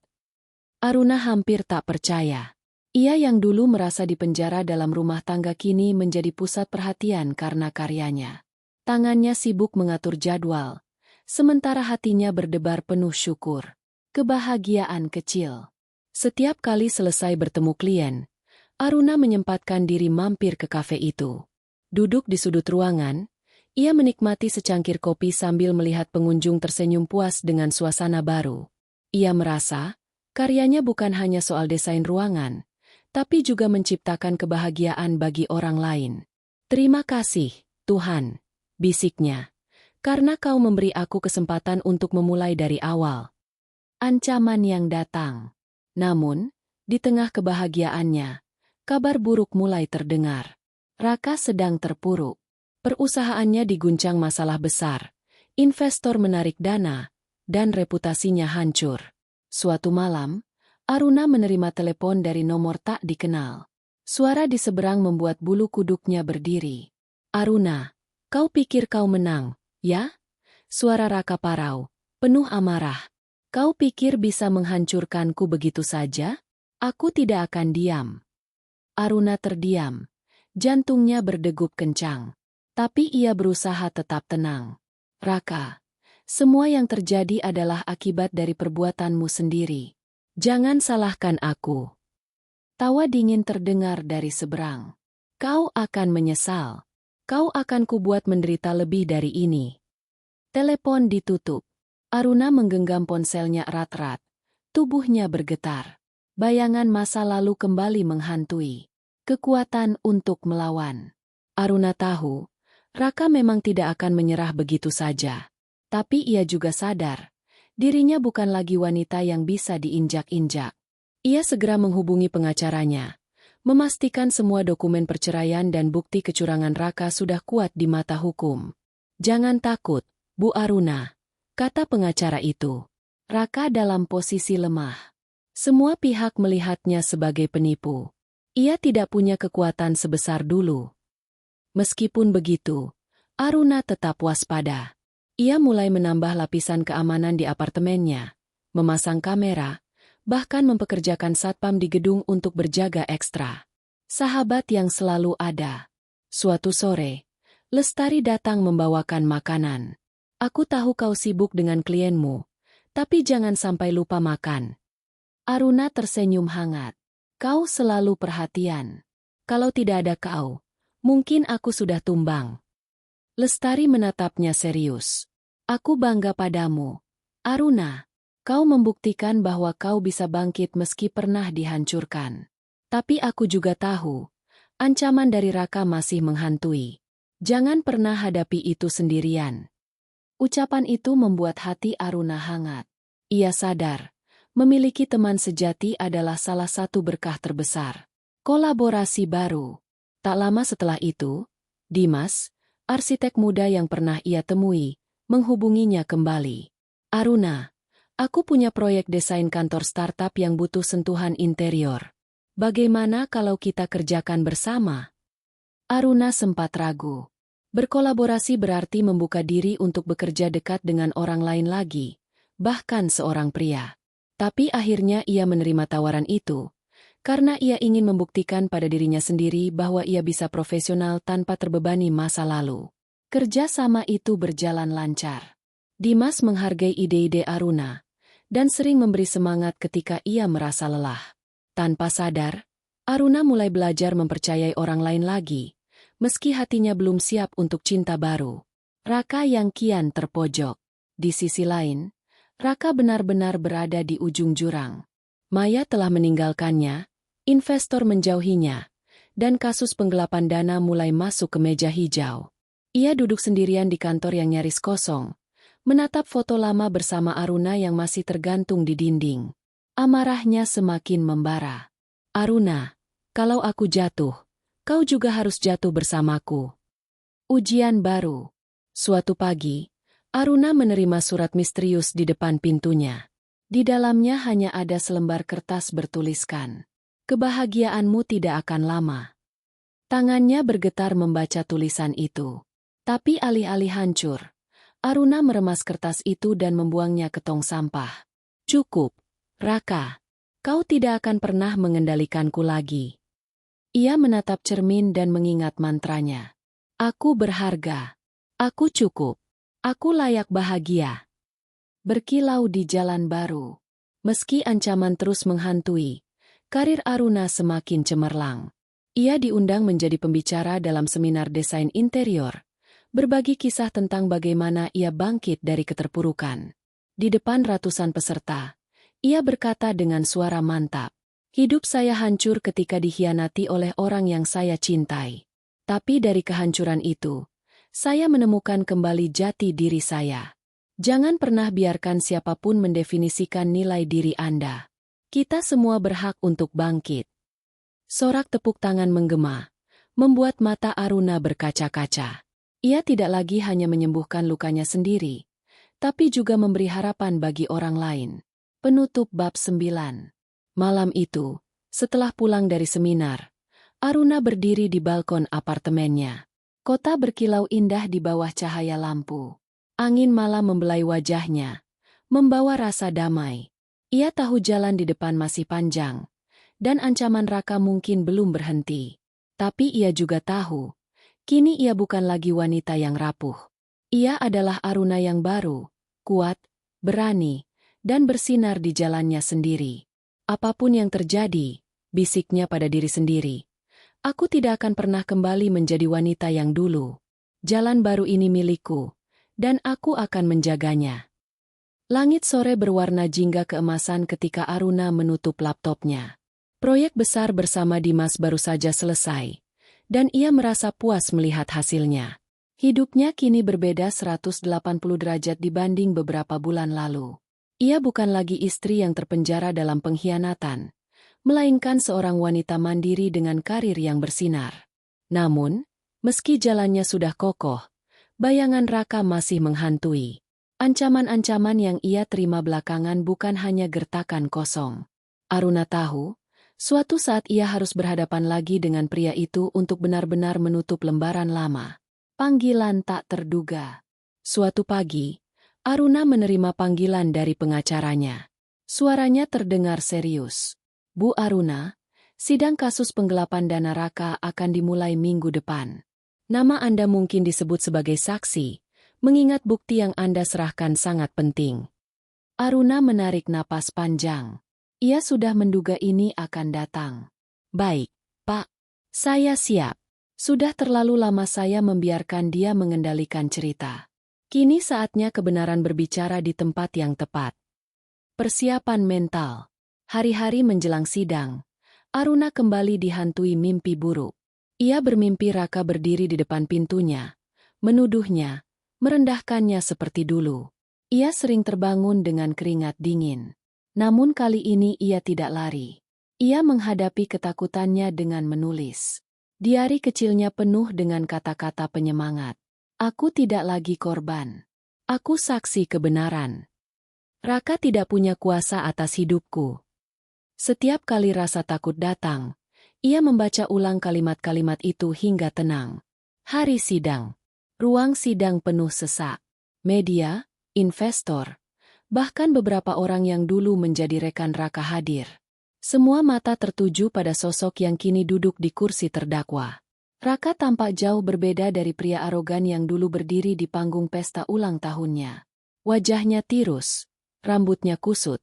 Speaker 1: Aruna hampir tak percaya. Ia yang dulu merasa dipenjara dalam rumah tangga kini menjadi pusat perhatian karena karyanya. Tangannya sibuk mengatur jadwal, sementara hatinya berdebar penuh syukur. Kebahagiaan kecil. Setiap kali selesai bertemu klien, Aruna menyempatkan diri mampir ke kafe itu. Duduk di sudut ruangan, ia menikmati secangkir kopi sambil melihat pengunjung tersenyum puas dengan suasana baru. Ia merasa, karyanya bukan hanya soal desain ruangan, tapi juga menciptakan kebahagiaan bagi orang lain. Terima kasih, Tuhan, bisiknya, karena kau memberi aku kesempatan untuk memulai dari awal. Ancaman yang datang. Namun, di tengah kebahagiaannya, kabar buruk mulai terdengar. Raka sedang terpuruk. Perusahaannya diguncang masalah besar, investor menarik dana, dan reputasinya hancur. Suatu malam, Aruna menerima telepon dari nomor tak dikenal. Suara di seberang membuat bulu kuduknya berdiri. Aruna, kau pikir kau menang, ya? Suara Raka parau, penuh amarah. Kau pikir bisa menghancurkanku begitu saja? Aku tidak akan diam. Aruna terdiam. Jantungnya berdegup kencang. Tapi ia berusaha tetap tenang. Raka, semua yang terjadi adalah akibat dari perbuatanmu sendiri. Jangan salahkan aku. Tawa dingin terdengar dari seberang. Kau akan menyesal. Kau akan kubuat menderita lebih dari ini. Telepon ditutup. Aruna menggenggam ponselnya erat-erat. Tubuhnya bergetar. Bayangan masa lalu kembali menghantui. Kekuatan untuk melawan. Aruna tahu, Raka memang tidak akan menyerah begitu saja. Tapi ia juga sadar, dirinya bukan lagi wanita yang bisa diinjak-injak. Ia segera menghubungi pengacaranya, memastikan semua dokumen perceraian dan bukti kecurangan Raka sudah kuat di mata hukum. Jangan takut, Bu Aruna, kata pengacara itu. Raka dalam posisi lemah. Semua pihak melihatnya sebagai penipu. Ia tidak punya kekuatan sebesar dulu. Meskipun begitu, Aruna tetap waspada. Ia mulai menambah lapisan keamanan di apartemennya, memasang kamera, bahkan mempekerjakan satpam di gedung untuk berjaga ekstra. Sahabat yang selalu ada. Suatu sore, Lestari datang membawakan makanan. Aku tahu kau sibuk dengan klienmu, tapi jangan sampai lupa makan, Aruna tersenyum hangat. Kau selalu perhatian. Kalau tidak ada kau, mungkin aku sudah tumbang. Lestari menatapnya serius. Aku bangga padamu, Aruna. Kau membuktikan bahwa kau bisa bangkit meski pernah dihancurkan. Tapi aku juga tahu, ancaman dari Raka masih menghantui. Jangan pernah hadapi itu sendirian. Ucapan itu membuat hati Aruna hangat. Ia sadar, memiliki teman sejati adalah salah satu berkah terbesar. Kolaborasi baru. Tak lama setelah itu, Dimas, arsitek muda yang pernah ia temui, menghubunginya kembali. Aruna, aku punya proyek desain kantor startup yang butuh sentuhan interior. Bagaimana kalau kita kerjakan bersama? Aruna sempat ragu. Berkolaborasi berarti membuka diri untuk bekerja dekat dengan orang lain lagi, bahkan seorang pria. Tapi akhirnya ia menerima tawaran itu, karena ia ingin membuktikan pada dirinya sendiri bahwa ia bisa profesional tanpa terbebani masa lalu. Kerja sama itu berjalan lancar. Dimas menghargai ide-ide Aruna, dan sering memberi semangat ketika ia merasa lelah. Tanpa sadar, Aruna mulai belajar mempercayai orang lain lagi, meski hatinya belum siap untuk cinta baru. Raka yang kian terpojok. Di sisi lain, Raka benar-benar berada di ujung jurang. Maya telah meninggalkannya, investor menjauhinya, dan kasus penggelapan dana mulai masuk ke meja hijau. Ia duduk sendirian di kantor yang nyaris kosong, menatap foto lama bersama Aruna yang masih tergantung di dinding. Amarahnya semakin membara. Aruna, kalau aku jatuh, kau juga harus jatuh bersamaku. Ujian baru. Suatu pagi, Aruna menerima surat misterius di depan pintunya. Di dalamnya hanya ada selembar kertas bertuliskan, "Kebahagiaanmu tidak akan lama." Tangannya bergetar membaca tulisan itu. Tapi alih-alih hancur, Aruna meremas kertas itu dan membuangnya ke tong sampah. Cukup, Raka. Kau tidak akan pernah mengendalikanku lagi. Ia menatap cermin dan mengingat mantranya. Aku berharga. Aku cukup. Aku layak bahagia. Berkilau di jalan baru. Meski ancaman terus menghantui, karir Aruna semakin cemerlang. Ia diundang menjadi pembicara dalam seminar desain interior, berbagi kisah tentang bagaimana ia bangkit dari keterpurukan. Di depan ratusan peserta, ia berkata dengan suara mantap, "Hidup saya hancur ketika dikhianati oleh orang yang saya cintai. Tapi dari kehancuran itu, saya menemukan kembali jati diri saya. Jangan pernah biarkan siapapun mendefinisikan nilai diri Anda. Kita semua berhak untuk bangkit." Sorak tepuk tangan menggema, membuat mata Aruna berkaca-kaca. Ia tidak lagi hanya menyembuhkan lukanya sendiri, tapi juga memberi harapan bagi orang lain. Penutup bab 9. Malam itu, setelah pulang dari seminar, Aruna berdiri di balkon apartemennya. Kota berkilau indah di bawah cahaya lampu. Angin malam membelai wajahnya, membawa rasa damai. Ia tahu jalan di depan masih panjang, dan ancaman Raka mungkin belum berhenti. Tapi ia juga tahu, kini ia bukan lagi wanita yang rapuh. Ia adalah Aruna yang baru, kuat, berani, dan bersinar di jalannya sendiri. Apapun yang terjadi, bisiknya pada diri sendiri, aku tidak akan pernah kembali menjadi wanita yang dulu. Jalan baru ini milikku, dan aku akan menjaganya. Langit sore berwarna jingga keemasan ketika Aruna menutup laptopnya. Proyek besar bersama Dimas baru saja selesai, dan ia merasa puas melihat hasilnya. Hidupnya kini berbeda 180 derajat dibanding beberapa bulan lalu. Ia bukan lagi istri yang terpenjara dalam pengkhianatan, melainkan seorang wanita mandiri dengan karir yang bersinar. Namun, meski jalannya sudah kokoh, bayangan Raka masih menghantui. Ancaman-ancaman yang ia terima belakangan bukan hanya gertakan kosong. Aruna tahu, suatu saat ia harus berhadapan lagi dengan pria itu untuk benar-benar menutup lembaran lama. Panggilan tak terduga. Suatu pagi, Aruna menerima panggilan dari pengacaranya. Suaranya terdengar serius. "Bu Aruna, sidang kasus penggelapan dana Raka akan dimulai minggu depan. Nama Anda mungkin disebut sebagai saksi, mengingat bukti yang Anda serahkan sangat penting." Aruna menarik napas panjang. Ia sudah menduga ini akan datang. Baik, Pak. Saya siap. Sudah terlalu lama saya membiarkan dia mengendalikan cerita. Kini saatnya kebenaran berbicara di tempat yang tepat. Persiapan mental. Hari-hari menjelang sidang, Aruna kembali dihantui mimpi buruk. Ia bermimpi Raka berdiri di depan pintunya, menuduhnya, merendahkannya seperti dulu. Ia sering terbangun dengan keringat dingin. Namun kali ini ia tidak lari. Ia menghadapi ketakutannya dengan menulis. Diari kecilnya penuh dengan kata-kata penyemangat. Aku tidak lagi korban. Aku saksi kebenaran. Raka tidak punya kuasa atas hidupku. Setiap kali rasa takut datang, ia membaca ulang kalimat-kalimat itu hingga tenang. Hari sidang. Ruang sidang penuh sesak. Media, investor, bahkan beberapa orang yang dulu menjadi rekan Raka hadir. Semua mata tertuju pada sosok yang kini duduk di kursi terdakwa. Raka tampak jauh berbeda dari pria arogan yang dulu berdiri di panggung pesta ulang tahunnya. Wajahnya tirus, rambutnya kusut,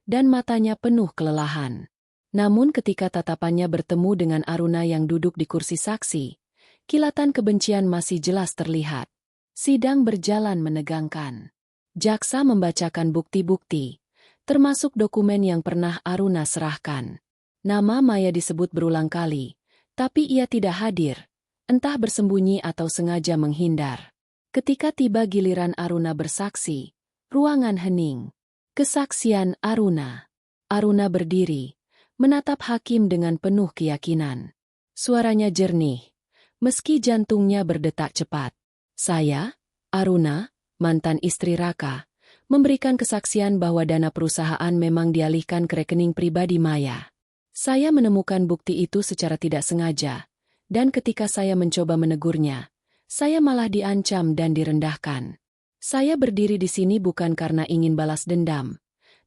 Speaker 1: dan matanya penuh kelelahan. Namun ketika tatapannya bertemu dengan Aruna yang duduk di kursi saksi, kilatan kebencian masih jelas terlihat. Sidang berjalan menegangkan. Jaksa membacakan bukti-bukti, termasuk dokumen yang pernah Aruna serahkan. Nama Maya disebut berulang kali, tapi ia tidak hadir, entah bersembunyi atau sengaja menghindar. Ketika tiba giliran Aruna bersaksi, ruangan hening. Kesaksian Aruna. Aruna berdiri, menatap hakim dengan penuh keyakinan. Suaranya jernih, meski jantungnya berdetak cepat. Saya, Aruna, mantan istri Raka, memberikan kesaksian bahwa dana perusahaan memang dialihkan ke rekening pribadi Maya. Saya menemukan bukti itu secara tidak sengaja, dan ketika saya mencoba menegurnya, saya malah diancam dan direndahkan. Saya berdiri di sini bukan karena ingin balas dendam,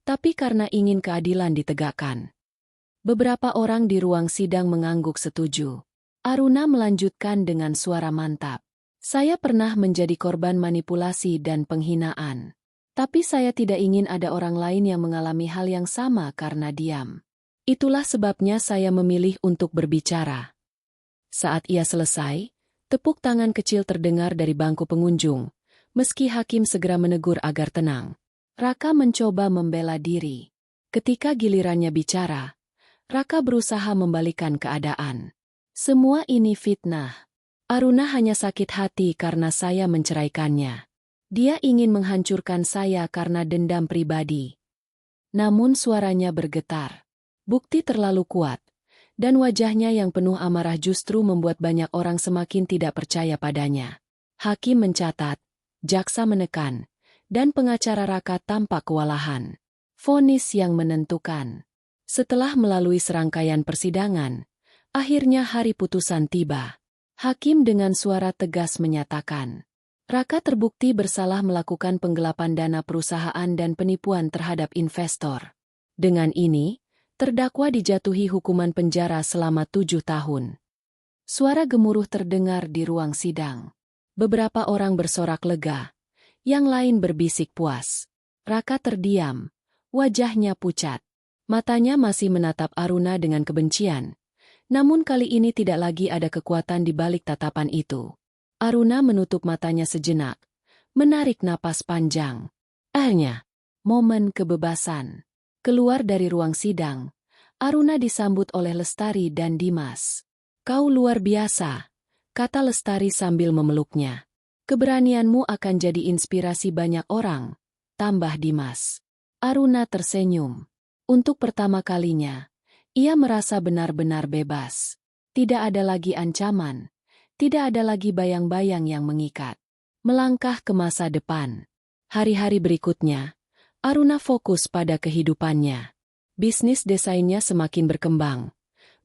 Speaker 1: tapi karena ingin keadilan ditegakkan. Beberapa orang di ruang sidang mengangguk setuju. Aruna melanjutkan dengan suara mantap. Saya pernah menjadi korban manipulasi dan penghinaan. Tapi saya tidak ingin ada orang lain yang mengalami hal yang sama karena diam. Itulah sebabnya saya memilih untuk berbicara. Saat ia selesai, tepuk tangan kecil terdengar dari bangku pengunjung, meski hakim segera menegur agar tenang. Raka mencoba membela diri. Ketika gilirannya bicara, Raka berusaha membalikan keadaan. Semua ini fitnah. Aruna hanya sakit hati karena saya menceraikannya. Dia ingin menghancurkan saya karena dendam pribadi. Namun suaranya bergetar. Bukti terlalu kuat, dan wajahnya yang penuh amarah justru membuat banyak orang semakin tidak percaya padanya. Hakim mencatat, jaksa menekan, dan pengacara Raka tampak kewalahan. Vonis yang menentukan. Setelah melalui serangkaian persidangan, akhirnya hari putusan tiba. Hakim dengan suara tegas menyatakan, Raka terbukti bersalah melakukan penggelapan dana perusahaan dan penipuan terhadap investor. Dengan ini, terdakwa dijatuhi hukuman penjara selama 7 tahun. Suara gemuruh terdengar di ruang sidang. Beberapa orang bersorak lega, yang lain berbisik puas. Raka terdiam, wajahnya pucat. Matanya masih menatap Aruna dengan kebencian. Namun kali ini tidak lagi ada kekuatan di balik tatapan itu. Aruna menutup matanya sejenak, menarik napas panjang. Akhirnya, momen kebebasan. Keluar dari ruang sidang, Aruna disambut oleh Lestari dan Dimas. Kau luar biasa, kata Lestari sambil memeluknya. Keberanianmu akan jadi inspirasi banyak orang, tambah Dimas. Aruna tersenyum. Untuk pertama kalinya, ia merasa benar-benar bebas. Tidak ada lagi ancaman, tidak ada lagi bayang-bayang yang mengikat. Melangkah ke masa depan. Hari-hari berikutnya, Aruna fokus pada kehidupannya. Bisnis desainnya semakin berkembang.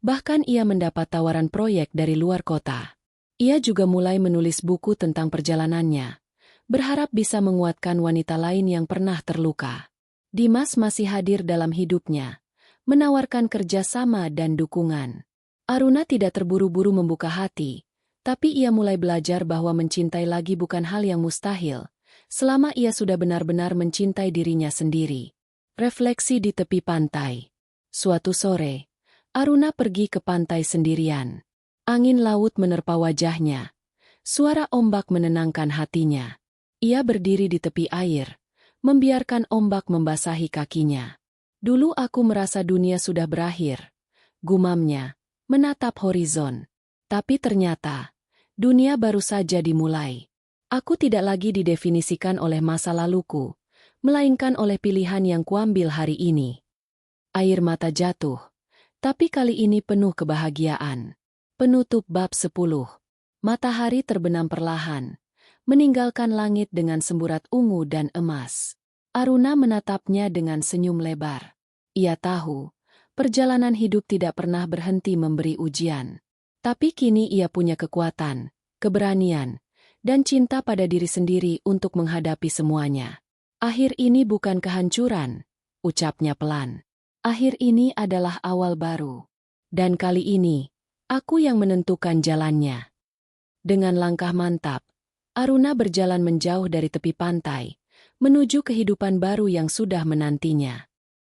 Speaker 1: Bahkan ia mendapat tawaran proyek dari luar kota. Ia juga mulai menulis buku tentang perjalanannya, berharap bisa menguatkan wanita lain yang pernah terluka. Dimas masih hadir dalam hidupnya, menawarkan kerjasama dan dukungan. Aruna tidak terburu-buru membuka hati, tapi ia mulai belajar bahwa mencintai lagi bukan hal yang mustahil, selama ia sudah benar-benar mencintai dirinya sendiri. Refleksi di tepi pantai. Suatu sore, Aruna pergi ke pantai sendirian. Angin laut menerpa wajahnya. Suara ombak menenangkan hatinya. Ia berdiri di tepi air, membiarkan ombak membasahi kakinya. Dulu aku merasa dunia sudah berakhir, gumamnya, menatap horizon. Tapi ternyata, dunia baru saja dimulai. Aku tidak lagi didefinisikan oleh masa laluku, melainkan oleh pilihan yang kuambil hari ini. Air mata jatuh, tapi kali ini penuh kebahagiaan. Penutup bab 10. Matahari terbenam perlahan, meninggalkan langit dengan semburat ungu dan emas. Aruna menatapnya dengan senyum lebar. Ia tahu, perjalanan hidup tidak pernah berhenti memberi ujian. Tapi kini ia punya kekuatan, keberanian, dan cinta pada diri sendiri untuk menghadapi semuanya. Akhir ini bukan kehancuran, ucapnya pelan. Akhir ini adalah awal baru. Dan kali ini, aku yang menentukan jalannya. Dengan langkah mantap, Aruna berjalan menjauh dari tepi pantai, menuju kehidupan baru yang sudah menantinya.